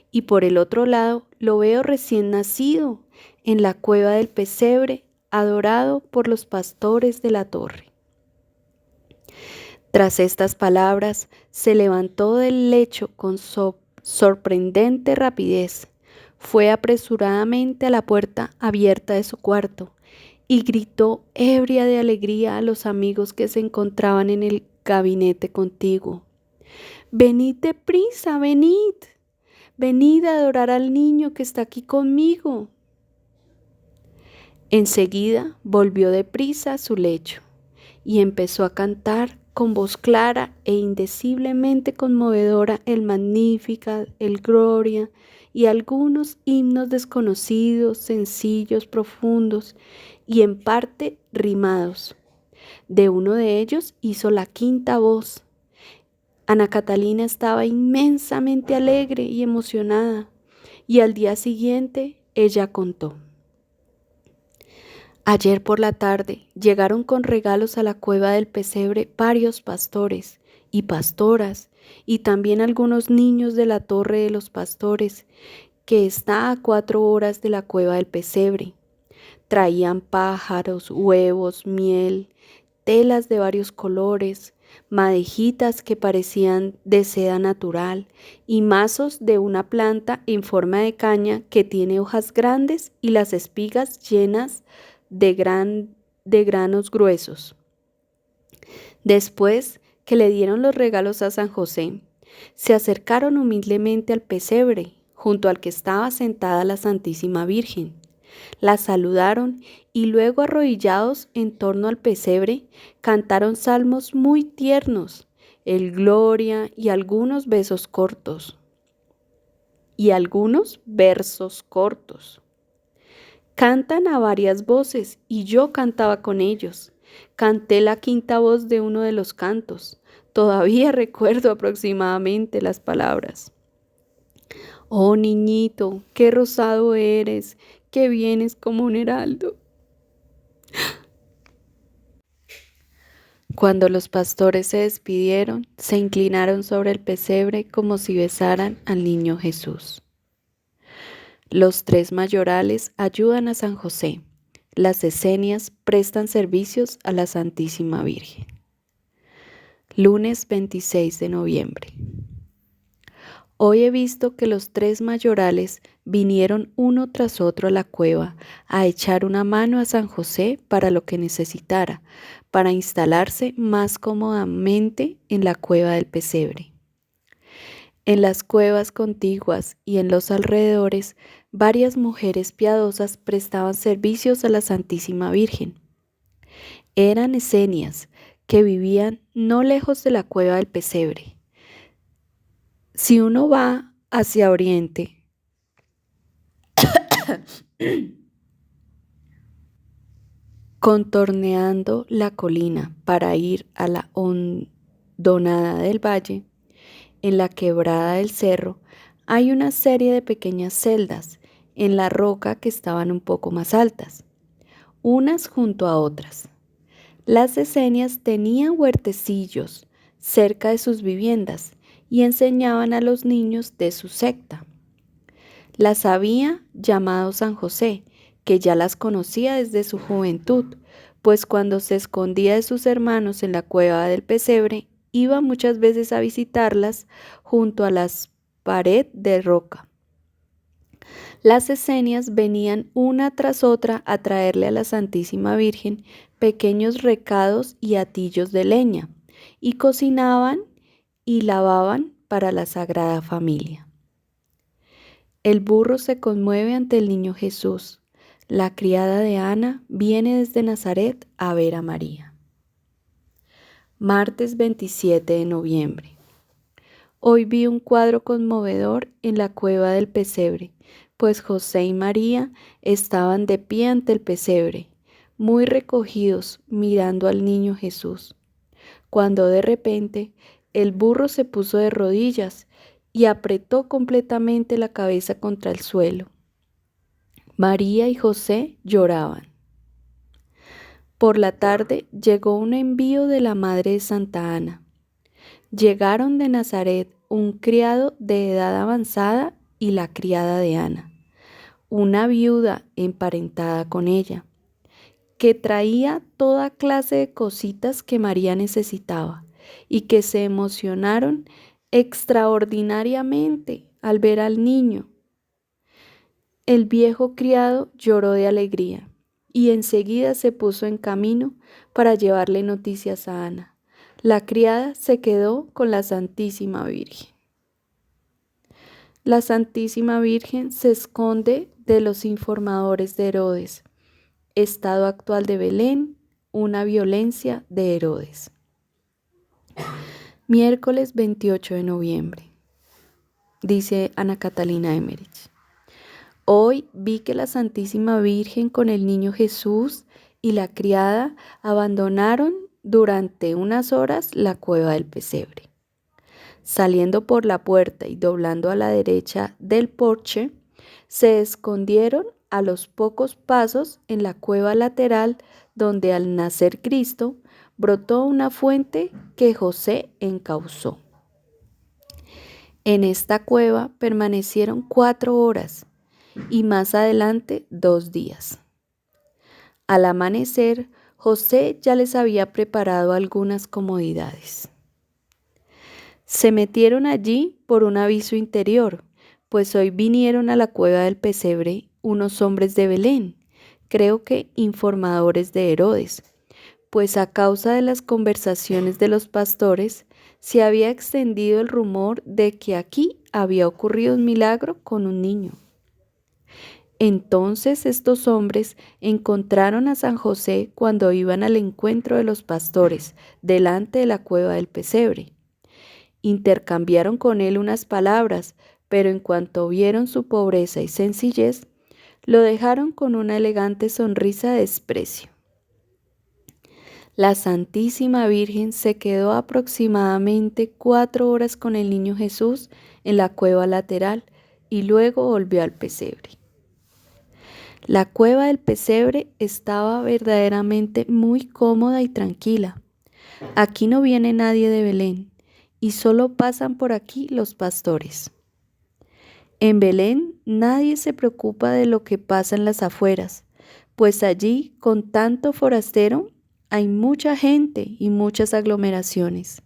Y por el otro lado, lo veo recién nacido en la cueva del pesebre, adorado por los pastores de la torre. Tras estas palabras, se levantó del lecho con sorprendente rapidez, fue apresuradamente a la puerta abierta de su cuarto y gritó ebria de alegría a los amigos que se encontraban en el gabinete contiguo: «¡Venid deprisa, venid! Venid a adorar al niño que está aquí conmigo». Enseguida volvió deprisa a su lecho y empezó a cantar con voz clara e indeciblemente conmovedora el Magnificat, el Gloria y algunos himnos desconocidos, sencillos, profundos y en parte rimados. De uno de ellos hizo la quinta voz. Ana Catalina estaba inmensamente alegre y emocionada, y al día siguiente ella contó: «Ayer por la tarde llegaron con regalos a la cueva del pesebre varios pastores y pastoras y también algunos niños de la torre de los pastores, que está a 4 horas de la cueva del pesebre. Traían pájaros, huevos, miel, telas de varios colores, madejitas que parecían de seda natural y mazos de una planta en forma de caña que tiene hojas grandes y las espigas llenas de granos gruesos». Después que le dieron los regalos a San José, se acercaron humildemente al pesebre, junto al que estaba sentada la Santísima Virgen. La saludaron y luego, arrodillados en torno al pesebre, cantaron salmos muy tiernos, el Gloria y algunos versos cortos. Cantan a varias voces y yo cantaba con ellos. Canté la quinta voz de uno de los cantos. Todavía recuerdo aproximadamente las palabras: «Oh niñito, qué rosado eres, que vienes como un heraldo». Cuando los pastores se despidieron, se inclinaron sobre el pesebre como si besaran al niño Jesús. Los 3 mayorales ayudan a San José. Las esenias prestan servicios a la Santísima Virgen. Lunes 26 de noviembre. Hoy he visto que los 3 mayorales vinieron uno tras otro a la cueva a echar una mano a San José para lo que necesitara, para instalarse más cómodamente en la cueva del pesebre. En las cuevas contiguas y en los alrededores, varias mujeres piadosas prestaban servicios a la Santísima Virgen. Eran esenias que vivían no lejos de la cueva del pesebre. Si uno va hacia oriente, Contorneando la colina para ir a la hondonada del valle, en la quebrada del cerro, hay una serie de pequeñas celdas en la roca que estaban un poco más altas, unas junto a otras. Las esenias tenían huertecillos cerca de sus viviendas y enseñaban a los niños de su secta. Las había llamado San José, que ya las conocía desde su juventud, pues cuando se escondía de sus hermanos en la cueva del pesebre, iba muchas veces a visitarlas junto a las pared de roca. Las esenias venían una tras otra a traerle a la Santísima Virgen pequeños recados y atillos de leña, y cocinaban y lavaban para la Sagrada Familia. El burro se conmueve ante el niño Jesús. La criada de Ana viene desde Nazaret a ver a María. Martes 27 de noviembre. Hoy vi un cuadro conmovedor en la cueva del pesebre, pues José y María estaban de pie ante el pesebre, muy recogidos, mirando al niño Jesús, cuando de repente el burro se puso de rodillas y apretó completamente la cabeza contra el suelo. María y José lloraban. Por la tarde llegó un envío de la madre de Santa Ana. Llegaron de Nazaret un criado de edad avanzada y la criada de Ana, una viuda emparentada con ella, que traía toda clase de cositas que María necesitaba y que se emocionaron extraordinariamente al ver al niño. El viejo criado lloró de alegría y enseguida se puso en camino para llevarle noticias a Ana. La criada se quedó con la Santísima Virgen. La Santísima Virgen se esconde de los informadores de Herodes. Estado actual de Belén, una violencia de Herodes. Miércoles 28 de noviembre. Dice Ana Catalina Emmerich. Hoy vi que la Santísima Virgen con el niño Jesús y la criada abandonaron durante unas horas la cueva del pesebre. Saliendo por la puerta y doblando a la derecha del porche, se escondieron a los pocos pasos en la cueva lateral donde al nacer Cristo brotó una fuente que José encauzó. En esta cueva permanecieron 4 horas y más adelante 2 días. Al amanecer, José ya les había preparado algunas comodidades. Se metieron allí por un aviso interior, pues hoy vinieron a la cueva del pesebre unos hombres de Belén, creo que informadores de Herodes, pues a causa de las conversaciones de los pastores se había extendido el rumor de que aquí había ocurrido un milagro con un niño. Entonces estos hombres encontraron a San José cuando iban al encuentro de los pastores delante de la cueva del pesebre. Intercambiaron con él unas palabras, pero en cuanto vieron su pobreza y sencillez, lo dejaron con una elegante sonrisa de desprecio. La Santísima Virgen se quedó aproximadamente 4 horas con el niño Jesús en la cueva lateral y luego volvió al pesebre. La cueva del pesebre estaba verdaderamente muy cómoda y tranquila. Aquí no viene nadie de Belén y solo pasan por aquí los pastores. En Belén nadie se preocupa de lo que pasa en las afueras, pues allí, con tanto forastero, hay mucha gente y muchas aglomeraciones.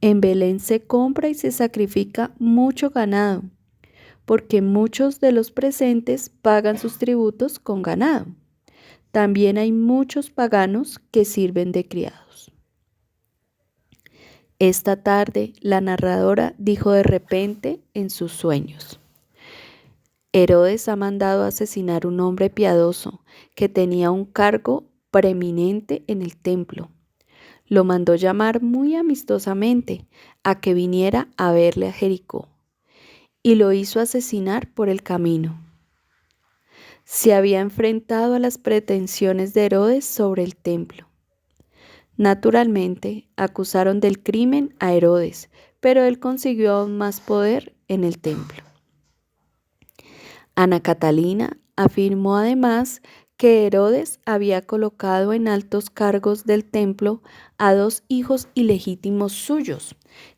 En Belén se compra y se sacrifica mucho ganado, porque muchos de los presentes pagan sus tributos con ganado. También hay muchos paganos que sirven de criados. Esta tarde la narradora dijo de repente en sus sueños: Herodes ha mandado asesinar un hombre piadoso que tenía un cargo preeminente en el templo. Lo mandó llamar muy amistosamente a que viniera a verle a Jericó y lo hizo asesinar por el camino. se había enfrentado a las pretensiones de Herodes sobre el templo. Naturalmente, acusaron del crimen a Herodes, pero él consiguió aún más poder en el templo. Ana Catalina afirmó además que Herodes había colocado en altos cargos del templo a 2 hijos ilegítimos suyos,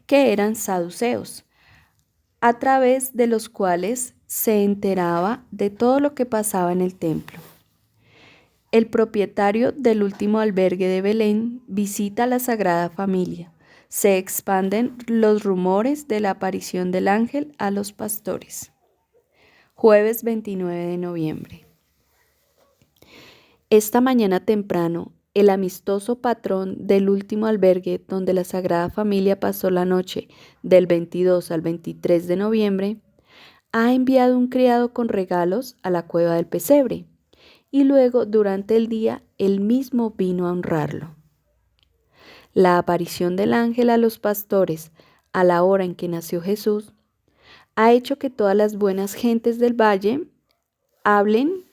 que eran saduceos, a través de los cuales se enteraba de todo lo que pasaba en el templo. El propietario del último albergue de Belén visita a la Sagrada Familia. Se expanden los rumores de la aparición del ángel a los pastores. Jueves 29 de noviembre. Esta mañana temprano, el amistoso patrón del último albergue donde la Sagrada Familia pasó la noche del 22 al 23 de noviembre, ha enviado un criado con regalos a la cueva del pesebre, y luego durante el día él mismo vino a honrarlo. La aparición del ángel a los pastores a la hora en que nació Jesús ha hecho que todas las buenas gentes del valle hablen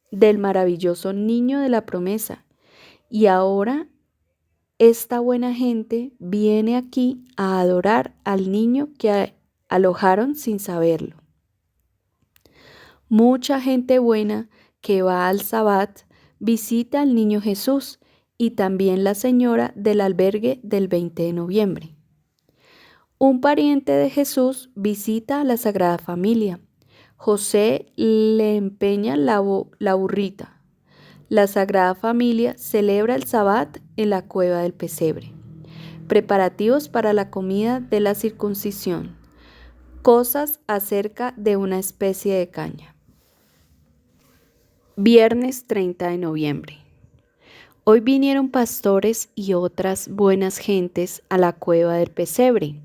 del maravilloso niño de la promesa, y ahora esta buena gente viene aquí a adorar al niño que alojaron sin saberlo. Mucha gente buena que va al Sabbat visita al niño Jesús y también la señora del albergue del 20 de noviembre. Un pariente de Jesús visita a la Sagrada Familia. José le empeña la burrita. La Sagrada Familia celebra el Sabbat en la cueva del pesebre. Preparativos para la comida de la circuncisión. Cosas acerca de una especie de caña. Viernes 30 de noviembre. Hoy vinieron pastores y otras buenas gentes a la cueva del pesebre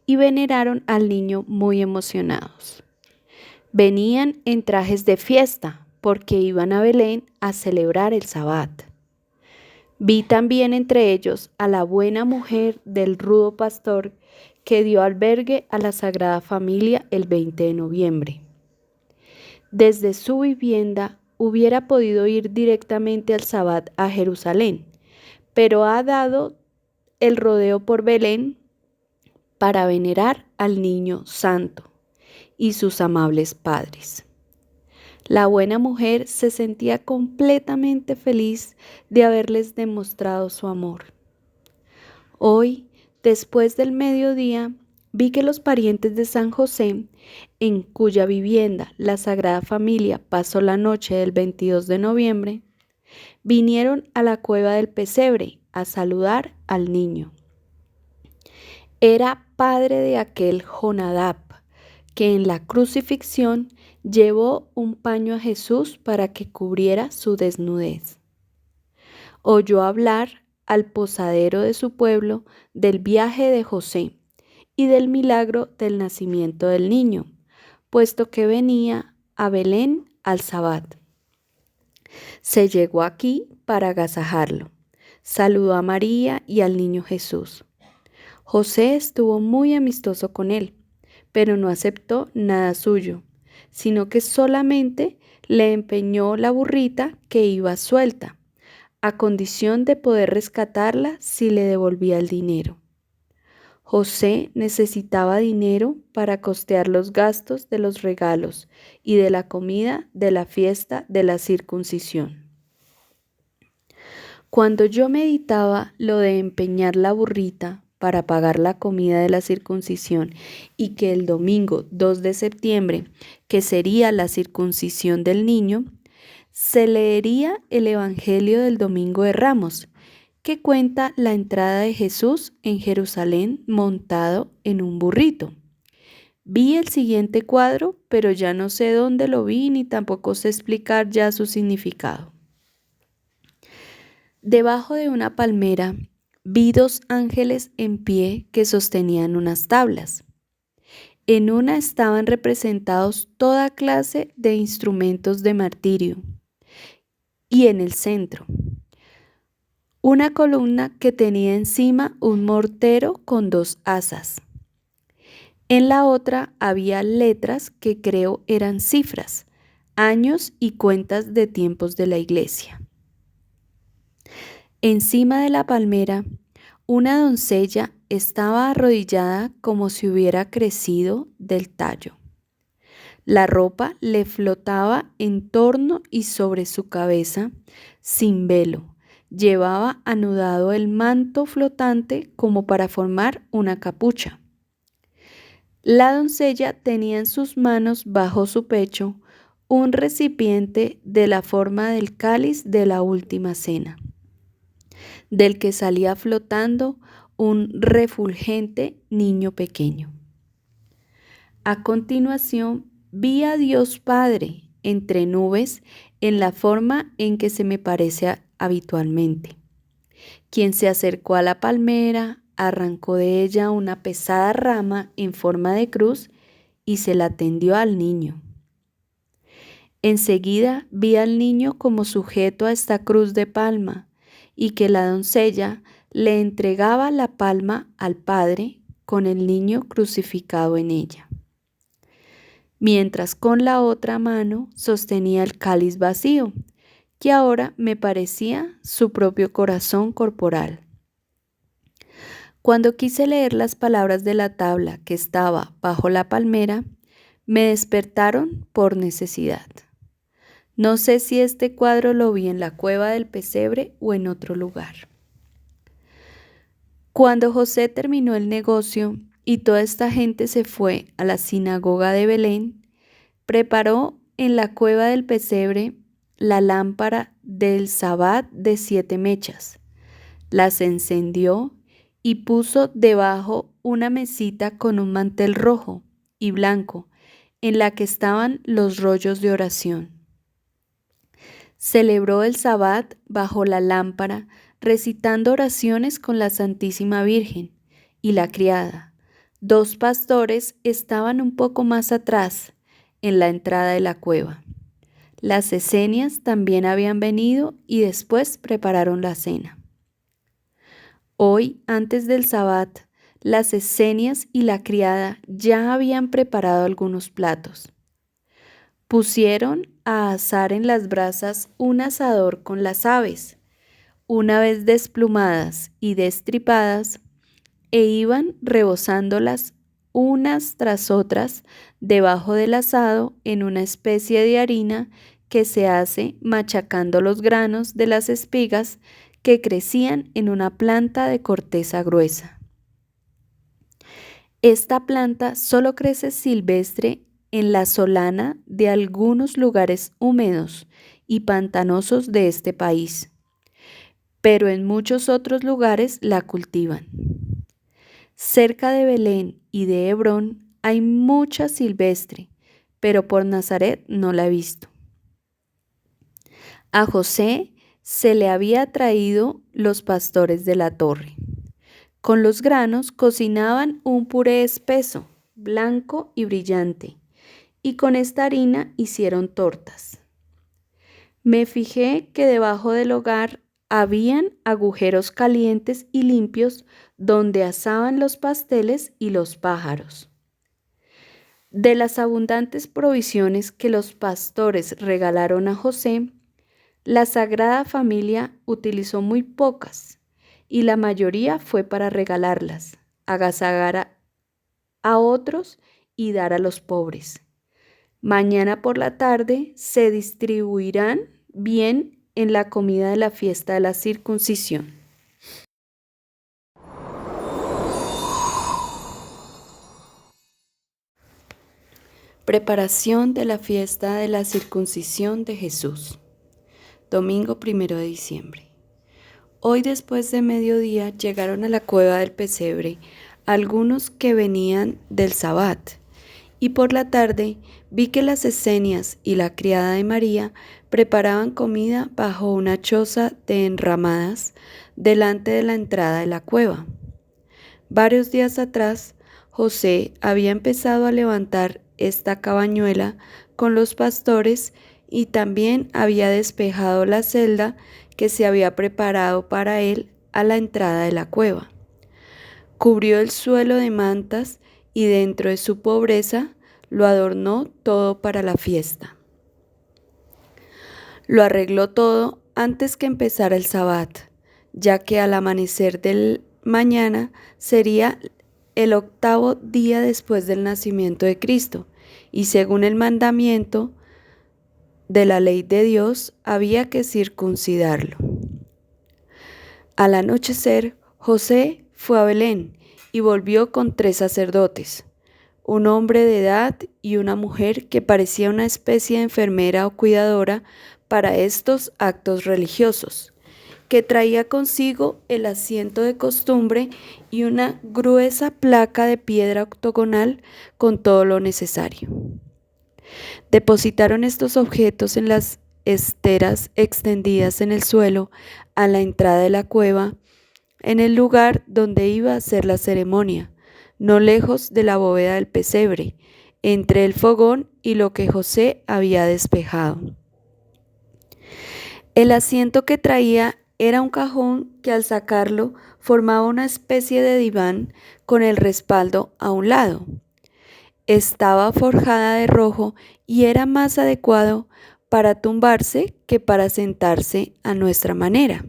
y veneraron al niño muy emocionados. Venían en trajes de fiesta porque iban a Belén a celebrar el Sabbat. Vi también entre ellos a la buena mujer del rudo pastor que dio albergue a la Sagrada Familia el 20 de noviembre. Desde su vivienda hubiera podido ir directamente al Sabbat a Jerusalén, pero ha dado el rodeo por Belén para venerar al niño santo y sus amables padres. La buena mujer se sentía completamente feliz de haberles demostrado su amor. Hoy, después del mediodía, vi que los parientes de San José, en cuya vivienda la Sagrada Familia pasó la noche del 22 de noviembre, vinieron a la cueva del pesebre a saludar al niño. Era padre de aquel Jonadab, que en la crucifixión llevó un paño a Jesús para que cubriera su desnudez. Oyó hablar al posadero de su pueblo del viaje de José y del milagro del nacimiento del niño, puesto que venía a Belén al Sabbat. Se llegó aquí para agasajarlo. Saludó a María y al niño Jesús. José estuvo muy amistoso con él, pero no aceptó nada suyo, sino que solamente le empeñó la burrita que iba suelta, a condición de poder rescatarla si le devolvía el dinero. José necesitaba dinero para costear los gastos de los regalos y de la comida de la fiesta de la circuncisión. Cuando yo meditaba lo de empeñar la burrita para pagar la comida de la circuncisión y que el domingo 2 de septiembre, que sería la circuncisión del niño, se leería el Evangelio del Domingo de Ramos, que cuenta la entrada de Jesús en Jerusalén montado en un burrito. Vi el siguiente cuadro, pero ya no sé dónde lo vi ni tampoco sé explicar ya su significado. Debajo de una palmera vi 2 ángeles en pie que sostenían unas tablas. En una estaban representados toda clase de instrumentos de martirio y en el centro una columna que tenía encima un mortero con 2 asas. En la otra había letras que creo eran cifras, años y cuentas de tiempos de la iglesia. Encima de la palmera, una doncella estaba arrodillada como si hubiera crecido del tallo. La ropa le flotaba en torno y sobre su cabeza, sin velo. Llevaba anudado el manto flotante como para formar una capucha. La doncella tenía en sus manos bajo su pecho un recipiente de la forma del cáliz de la última cena, del que salía flotando un refulgente niño pequeño. A continuación, vi a Dios Padre entre nubes en la forma en que se me parece habitualmente, quien se acercó a la palmera, arrancó de ella una pesada rama en forma de cruz y se la tendió al niño. Enseguida vi al niño como sujeto a esta cruz de palma y que la doncella le entregaba la palma al Padre con el niño crucificado en ella, mientras con la otra mano sostenía el cáliz vacío, que ahora me parecía su propio corazón corporal. Cuando quise leer las palabras de la tabla que estaba bajo la palmera, me despertaron por necesidad. No sé si este cuadro lo vi en la cueva del pesebre o en otro lugar. Cuando José terminó el negocio y toda esta gente se fue a la sinagoga de Belén, preparó en la cueva del pesebre la lámpara del sabbat de 7 mechas, las encendió y puso debajo una mesita con un mantel rojo y blanco en la que estaban los rollos de oración. Celebró el sabbat bajo la lámpara, recitando oraciones con la Santísima Virgen y la criada. 2 pastores estaban un poco más atrás, en la entrada de la cueva. Las esenias también habían venido y después prepararon la cena. Hoy, antes del sabbat, las esenias y la criada ya habían preparado algunos platos. Pusieron a asar en las brasas un asador con las aves, una vez desplumadas y destripadas, e iban rebozándolas unas tras otras debajo del asado en una especie de harina que se hace machacando los granos de las espigas que crecían en una planta de corteza gruesa. Esta planta solo crece silvestre en la solana de algunos lugares húmedos y pantanosos de este país, pero en muchos otros lugares la cultivan. Cerca de Belén y de Hebrón hay mucha silvestre, pero por Nazaret no la he visto. A José se le había traído los pastores de la torre. Con los granos cocinaban un puré espeso, blanco y brillante, y con esta harina hicieron tortas. Me fijé que debajo del hogar habían agujeros calientes y limpios donde asaban los pasteles y los pájaros. De las abundantes provisiones que los pastores regalaron a José, la Sagrada Familia utilizó muy pocas y la mayoría fue para regalarlas, agasajar a otros y dar a los pobres. Mañana por la tarde se distribuirán bien en la comida de la fiesta de la circuncisión. Preparación de la fiesta de la circuncisión de Jesús. Domingo 1 de diciembre. Hoy después de mediodía llegaron a la cueva del pesebre algunos que venían del sabbat, y por la tarde vi que las esenias y la criada de María preparaban comida bajo una choza de enramadas delante de la entrada de la cueva. Varios días atrás, José había empezado a levantar esta cabañuela con los pastores y también había despejado la celda que se había preparado para él a la entrada de la cueva. Cubrió el suelo de mantas y dentro de su pobreza lo adornó todo para la fiesta. Lo arregló todo antes que empezara el Sabbat, ya que al amanecer del mañana sería el 8º día después del nacimiento de Cristo, y según el mandamiento de la ley de Dios, había que circuncidarlo. Al anochecer, José fue a Belén y volvió con 3 sacerdotes, un hombre de edad y una mujer que parecía una especie de enfermera o cuidadora para estos actos religiosos, que traía consigo el asiento de costumbre y una gruesa placa de piedra octogonal con todo lo necesario. Depositaron estos objetos en las esteras extendidas en el suelo a la entrada de la cueva, en el lugar donde iba a ser la ceremonia, no lejos de la bóveda del pesebre, entre el fogón y lo que José había despejado. El asiento que traía era un cajón que al sacarlo formaba una especie de diván con el respaldo a un lado. Estaba forjada de rojo y era más adecuado para tumbarse que para sentarse a nuestra manera.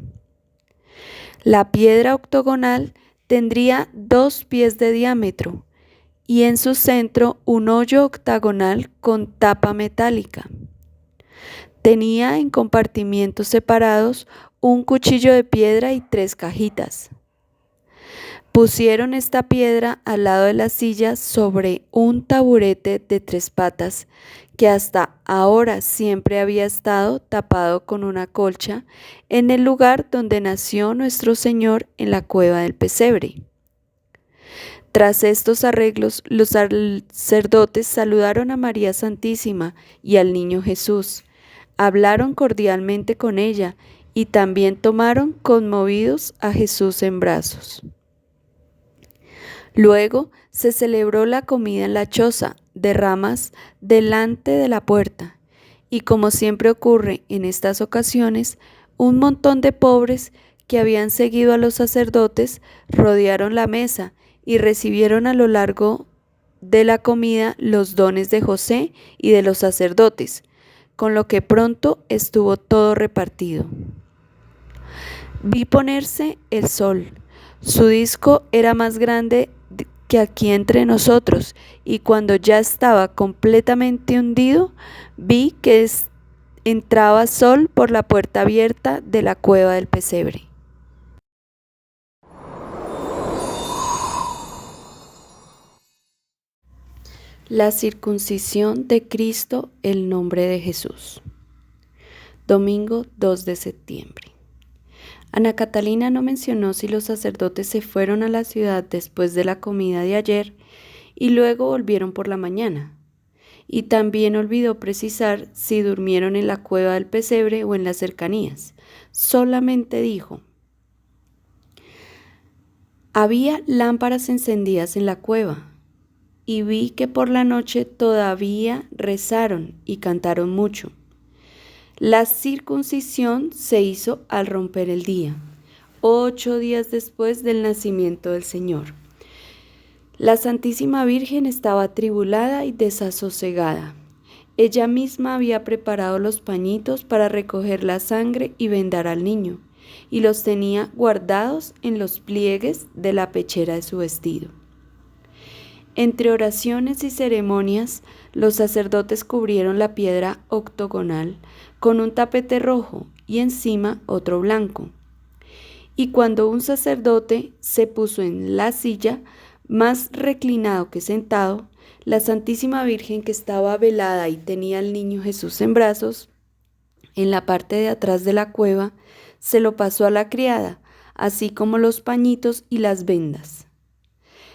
La piedra octogonal tendría 2 pies de diámetro y en su centro un hoyo octagonal con tapa metálica. Tenía en compartimientos separados un cuchillo de piedra y 3 cajitas. Pusieron esta piedra al lado de la silla sobre un taburete de 3 patas que hasta ahora siempre había estado tapado con una colcha en el lugar donde nació nuestro Señor, en la cueva del pesebre. Tras estos arreglos, los sacerdotes saludaron a María Santísima y al niño Jesús, hablaron cordialmente con ella y también tomaron conmovidos a Jesús en brazos. Luego se celebró la comida en la choza de ramas delante de la puerta, y como siempre ocurre en estas ocasiones, un montón de pobres que habían seguido a los sacerdotes rodearon la mesa y recibieron a lo largo de la comida los dones de José y de los sacerdotes, con lo que pronto estuvo todo repartido. Vi ponerse el sol. Su disco era más grande que aquí entre nosotros, y cuando ya estaba completamente hundido, vi que entraba sol por la puerta abierta de la cueva del pesebre. La circuncisión de Cristo, el nombre de Jesús. Domingo 2 de septiembre. Ana Catalina no mencionó si los sacerdotes se fueron a la ciudad después de la comida de ayer y luego volvieron por la mañana. Y también olvidó precisar si durmieron en la cueva del pesebre o en las cercanías. Solamente dijo: había lámparas encendidas en la cueva, y vi que por la noche todavía rezaron y cantaron mucho. La circuncisión se hizo al romper el día, 8 días después del nacimiento del Señor. La Santísima Virgen estaba atribulada y desasosegada. Ella misma había preparado los pañitos para recoger la sangre y vendar al niño, y los tenía guardados en los pliegues de la pechera de su vestido. Entre oraciones y ceremonias, los sacerdotes cubrieron la piedra octogonal con un tapete rojo y encima otro blanco. Y cuando un sacerdote se puso en la silla, más reclinado que sentado, la Santísima Virgen, que estaba velada y tenía al niño Jesús en brazos, en la parte de atrás de la cueva, se lo pasó a la criada, así como los pañitos y las vendas.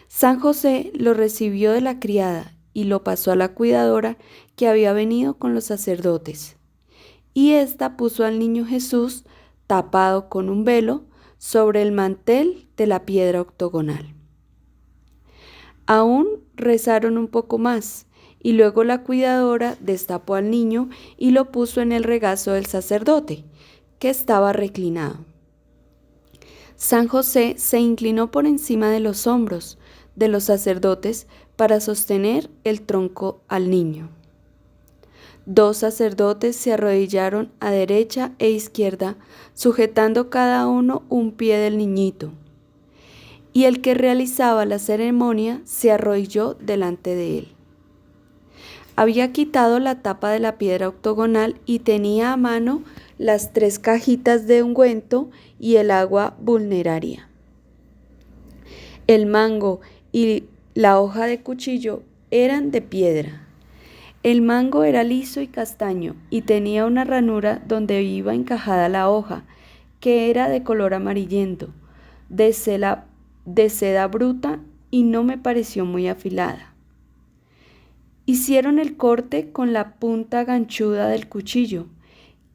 San José lo recibió de la criada y lo pasó a la cuidadora que había venido con los sacerdotes. Y ésta puso al niño Jesús, tapado con un velo, sobre el mantel de la piedra octogonal. Aún rezaron un poco más, y luego la cuidadora destapó al niño y lo puso en el regazo del sacerdote, que estaba reclinado. San José se inclinó por encima de los hombros de los sacerdotes para sostener el tronco al niño. 2 sacerdotes se arrodillaron a derecha e izquierda, sujetando cada uno un pie del niñito. Y el que realizaba la ceremonia se arrodilló delante de él. Había quitado la tapa de la piedra octogonal y tenía a mano las 3 cajitas de ungüento y el agua vulneraria. El mango y la hoja de cuchillo eran de piedra. El mango era liso y castaño y tenía una ranura donde iba encajada la hoja, que era de color amarillento, de seda bruta, y no me pareció muy afilada. Hicieron el corte con la punta ganchuda del cuchillo,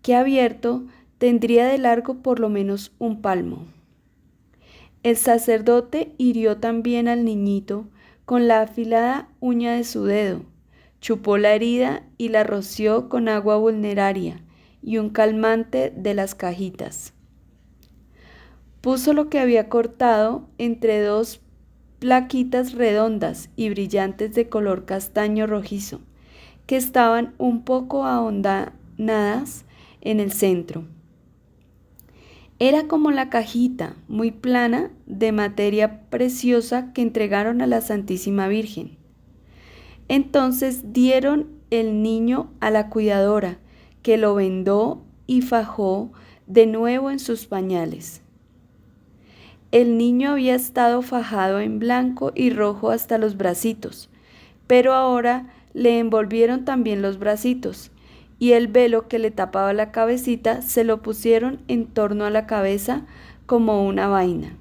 que abierto tendría de largo por lo menos 1 palmo. El sacerdote hirió también al niñito con la afilada uña de su dedo, chupó la herida y la roció con agua vulneraria y un calmante de las cajitas. Puso lo que había cortado entre 2 plaquitas redondas y brillantes de color castaño rojizo, que estaban un poco ahondadas en el centro. Era como la cajita, muy plana, de materia preciosa que entregaron a la Santísima Virgen. Entonces dieron el niño a la cuidadora, que lo vendó y fajó de nuevo en sus pañales. El niño había estado fajado en blanco y rojo hasta los bracitos, pero ahora le envolvieron también los bracitos, y el velo que le tapaba la cabecita se lo pusieron en torno a la cabeza como una vaina.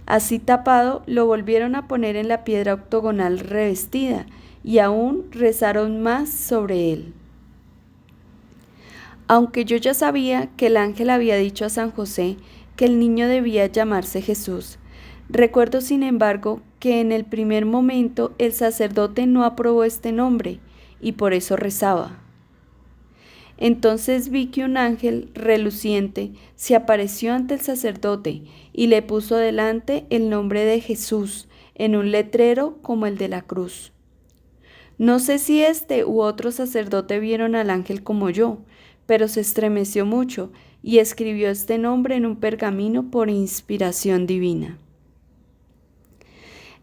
Así tapado, lo volvieron a poner en la piedra octogonal revestida, y aún rezaron más sobre él. Aunque yo ya sabía que el ángel había dicho a San José que el niño debía llamarse Jesús, recuerdo sin embargo que en el primer momento el sacerdote no aprobó este nombre, y por eso rezaba. Entonces vi que un ángel reluciente se apareció ante el sacerdote y le puso delante el nombre de Jesús en un letrero como el de la cruz. No sé si este u otro sacerdote vieron al ángel como yo, pero se estremeció mucho y escribió este nombre en un pergamino por inspiración divina.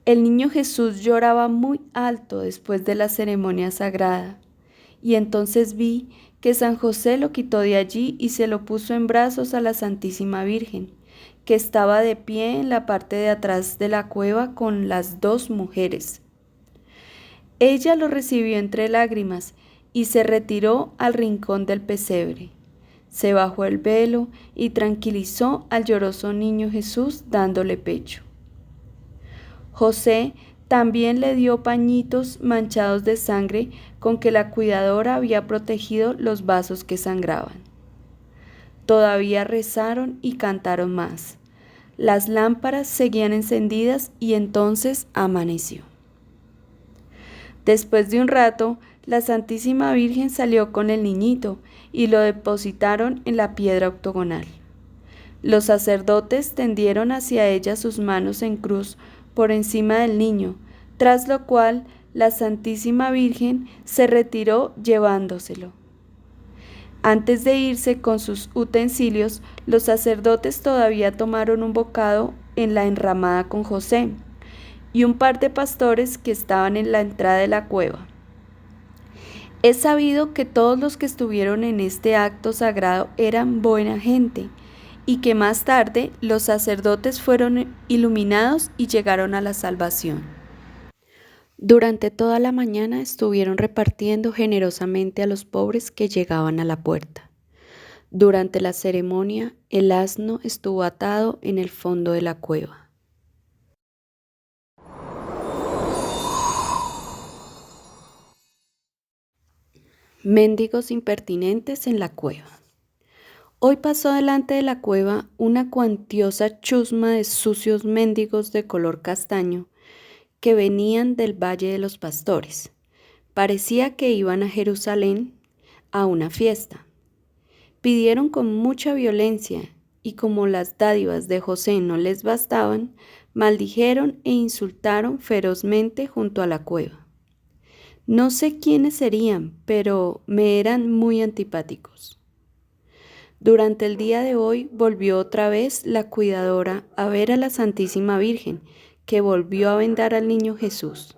El niño Jesús lloraba muy alto después de la ceremonia sagrada, y entonces vi que San José lo quitó de allí y se lo puso en brazos a la Santísima Virgen, que estaba de pie en la parte de atrás de la cueva con las 2 mujeres. Ella lo recibió entre lágrimas y se retiró al rincón del pesebre. Se bajó el velo y tranquilizó al lloroso niño Jesús dándole pecho. José también le dio pañitos manchados de sangre con que la cuidadora había protegido los vasos que sangraban. Todavía rezaron y cantaron más. Las lámparas seguían encendidas y entonces amaneció. Después de un rato, la Santísima Virgen salió con el niñito y lo depositaron en la piedra octogonal. Los sacerdotes tendieron hacia ella sus manos en cruz por encima del niño, tras lo cual la Santísima Virgen se retiró llevándoselo. Antes de irse con sus utensilios, los sacerdotes todavía tomaron un bocado en la enramada con José y un par de pastores que estaban en la entrada de la cueva. Es sabido que todos los que estuvieron en este acto sagrado eran buena gente, y que más tarde los sacerdotes fueron iluminados y llegaron a la salvación. Durante toda la mañana estuvieron repartiendo generosamente a los pobres que llegaban a la puerta. Durante la ceremonia, el asno estuvo atado en el fondo de la cueva. Mendigos impertinentes en la cueva. Hoy pasó delante de la cueva una cuantiosa chusma de sucios mendigos de color castaño que venían del Valle de los Pastores. Parecía que iban a Jerusalén a una fiesta. Pidieron con mucha violencia y como las dádivas de José no les bastaban, maldijeron e insultaron ferozmente junto a la cueva. No sé quiénes serían, pero me eran muy antipáticos. Durante el día de hoy volvió otra vez la cuidadora a ver a la Santísima Virgen, que volvió a vendar al niño Jesús.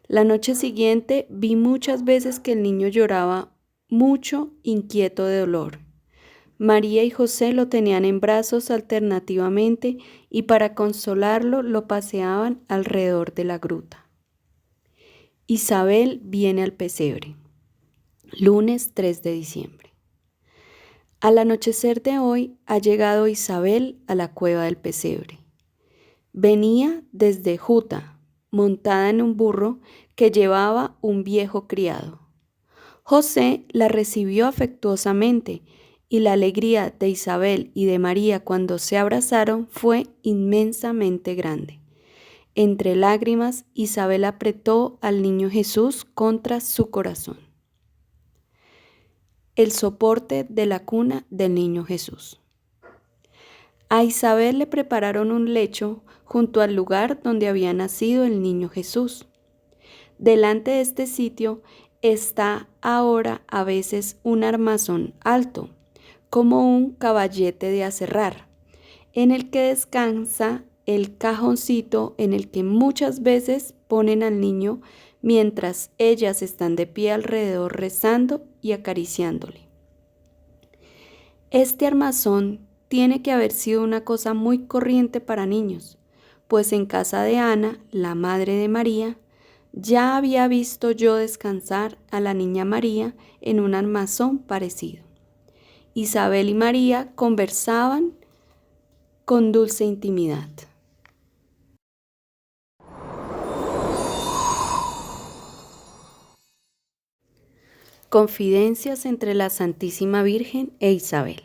La noche siguiente vi muchas veces que el niño lloraba mucho, inquieto de dolor. María y José lo tenían en brazos alternativamente y para consolarlo lo paseaban alrededor de la gruta. Isabel viene al pesebre. Lunes 3 de diciembre. Al anochecer de hoy ha llegado Isabel a la cueva del pesebre. Venía desde Juta, montada en un burro que llevaba un viejo criado. José la recibió afectuosamente y la alegría de Isabel y de María cuando se abrazaron fue inmensamente grande. Entre lágrimas, Isabel apretó al niño Jesús contra su corazón. El soporte de la cuna del niño Jesús. A Isabel le prepararon un lecho junto al lugar donde había nacido el niño Jesús. Delante de este sitio está ahora a veces un armazón alto, como un caballete de aserrar, en el que descansa el cajoncito en el que muchas veces ponen al niño mientras ellas están de pie alrededor rezando y acariciándole. Este armazón tiene que haber sido una cosa muy corriente para niños, pues en casa de Ana, la madre de María, ya había visto yo descansar a la niña María en un armazón parecido. Isabel y María conversaban con dulce intimidad. Confidencias entre la Santísima Virgen e Isabel.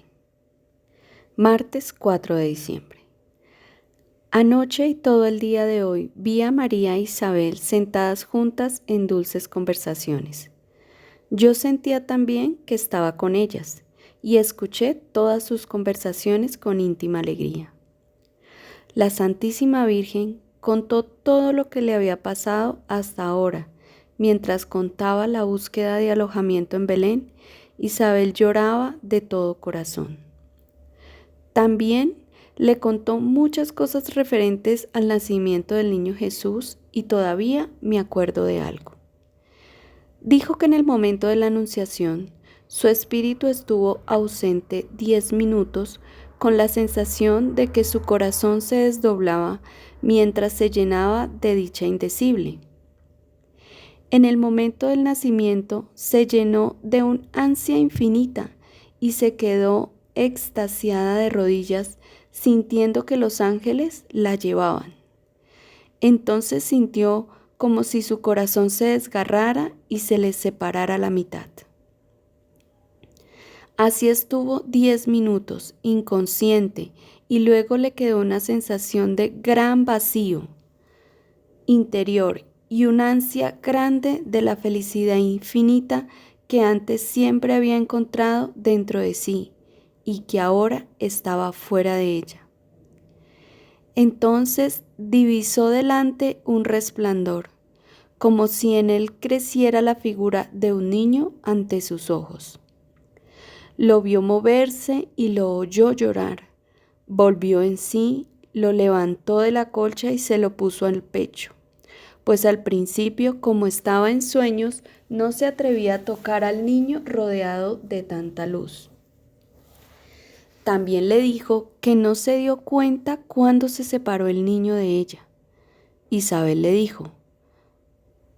Martes 4 de diciembre. Anoche y todo el día de hoy vi a María e Isabel sentadas juntas en dulces conversaciones. Yo sentía también que estaba con ellas y escuché todas sus conversaciones con íntima alegría. La Santísima Virgen contó todo lo que le había pasado hasta ahora. Mientras contaba la búsqueda de alojamiento en Belén, Isabel lloraba de todo corazón. También le contó muchas cosas referentes al nacimiento del niño Jesús y todavía me acuerdo de algo. Dijo que en el momento de la Anunciación, su espíritu estuvo ausente 10 minutos con la sensación de que su corazón se desdoblaba mientras se llenaba de dicha indecible. En el momento del nacimiento se llenó de un ansia infinita y se quedó extasiada de rodillas, sintiendo que los ángeles la llevaban. Entonces sintió como si su corazón se desgarrara y se le separara a la mitad. Así estuvo 10 minutos, inconsciente, y luego le quedó una sensación de gran vacío interior y una ansia grande de la felicidad infinita que antes siempre había encontrado dentro de sí y que ahora estaba fuera de ella. Entonces divisó delante un resplandor, como si en él creciera la figura de un niño ante sus ojos. Lo vio moverse y lo oyó llorar. Volvió en sí, lo levantó de la colcha y se lo puso al pecho, pues al principio, como estaba en sueños, no se atrevía a tocar al niño rodeado de tanta luz. También le dijo que no se dio cuenta cuando se separó el niño de ella. Isabel le dijo: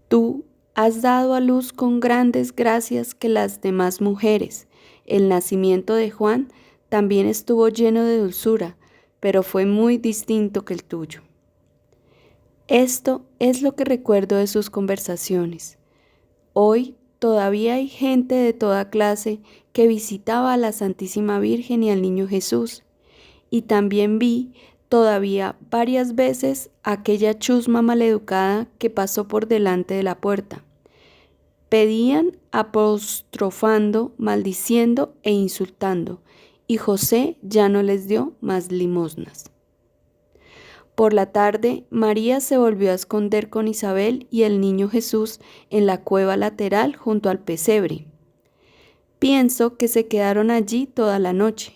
«Tú has dado a luz con grandes gracias que las demás mujeres. El nacimiento de Juan también estuvo lleno de dulzura, pero fue muy distinto que el tuyo». Esto es lo que recuerdo de sus conversaciones. Hoy todavía hay gente de toda clase que visitaba a la Santísima Virgen y al Niño Jesús, y también vi todavía varias veces aquella chusma maleducada que pasó por delante de la puerta. Pedían apostrofando, maldiciendo e insultando, y José ya no les dio más limosnas. Por la tarde, María se volvió a esconder con Isabel y el niño Jesús en la cueva lateral junto al pesebre. Pienso que se quedaron allí toda la noche.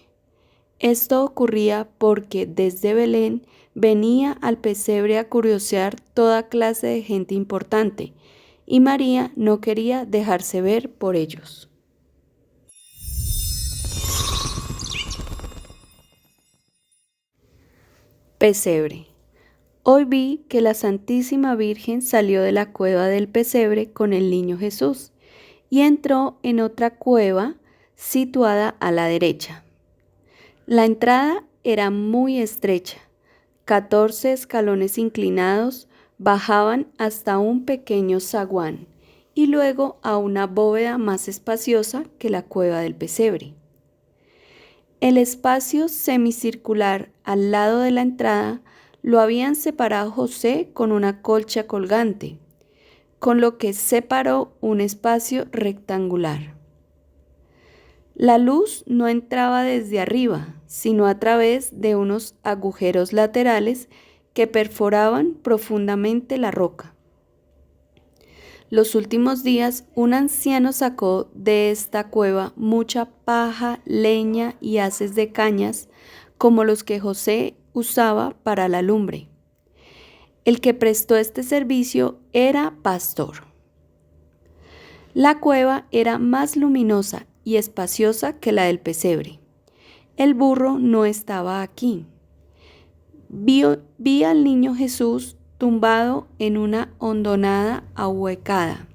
Esto ocurría porque desde Belén venía al pesebre a curiosear toda clase de gente importante, y María no quería dejarse ver por ellos. Pesebre. Hoy vi que la Santísima Virgen salió de la cueva del pesebre con el niño Jesús y entró en otra cueva situada a la derecha. La entrada era muy estrecha. 14 escalones inclinados bajaban hasta un pequeño zaguán y luego a una bóveda más espaciosa que la cueva del pesebre. El espacio semicircular al lado de la entrada lo habían separado José con una colcha colgante, con lo que separó un espacio rectangular. La luz no entraba desde arriba, sino a través de unos agujeros laterales que perforaban profundamente la roca. Los últimos días, un anciano sacó de esta cueva mucha paja, leña y haces de cañas, como los que José usaba para la lumbre. El que prestó este servicio era pastor. La cueva era más luminosa y espaciosa que la del pesebre. El burro no estaba aquí. Vi al niño Jesús tumbado en una hondonada ahuecada.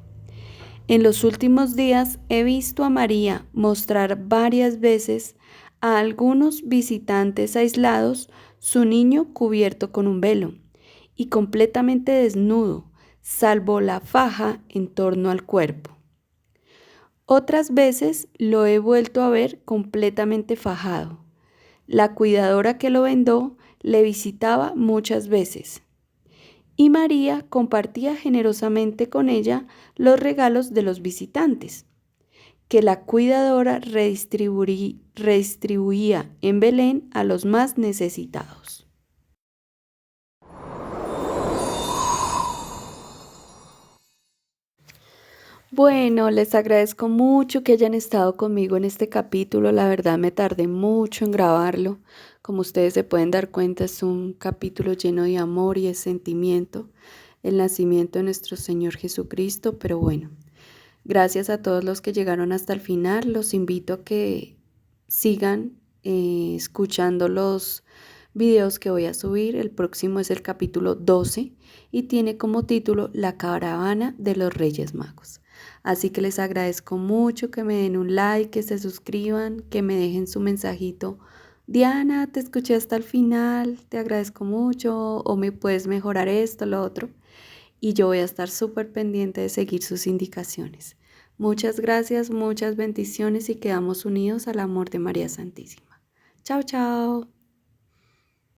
En los últimos días he visto a María mostrar varias veces a algunos visitantes aislados su niño cubierto con un velo y completamente desnudo, salvo la faja en torno al cuerpo. Otras veces lo he vuelto a ver completamente fajado. La cuidadora que lo vendó le visitaba muchas veces, y María compartía generosamente con ella los regalos de los visitantes, que la cuidadora redistribuía en Belén a los más necesitados. Bueno, les agradezco mucho que hayan estado conmigo en este capítulo. La verdad me tardé mucho en grabarlo. Como ustedes se pueden dar cuenta, es un capítulo lleno de amor y de sentimiento, el nacimiento de nuestro Señor Jesucristo. Pero bueno, gracias a todos los que llegaron hasta el final. Los invito a que sigan escuchando los videos que voy a subir. El próximo es el capítulo 12 y tiene como título La caravana de los Reyes Magos. Así que les agradezco mucho que me den un like, que se suscriban, que me dejen su mensajito. Diana, te escuché hasta el final, te agradezco mucho, o me puedes mejorar esto, lo otro. Y yo voy a estar súper pendiente de seguir sus indicaciones. Muchas gracias, muchas bendiciones y quedamos unidos al amor de María Santísima. Chao, chao.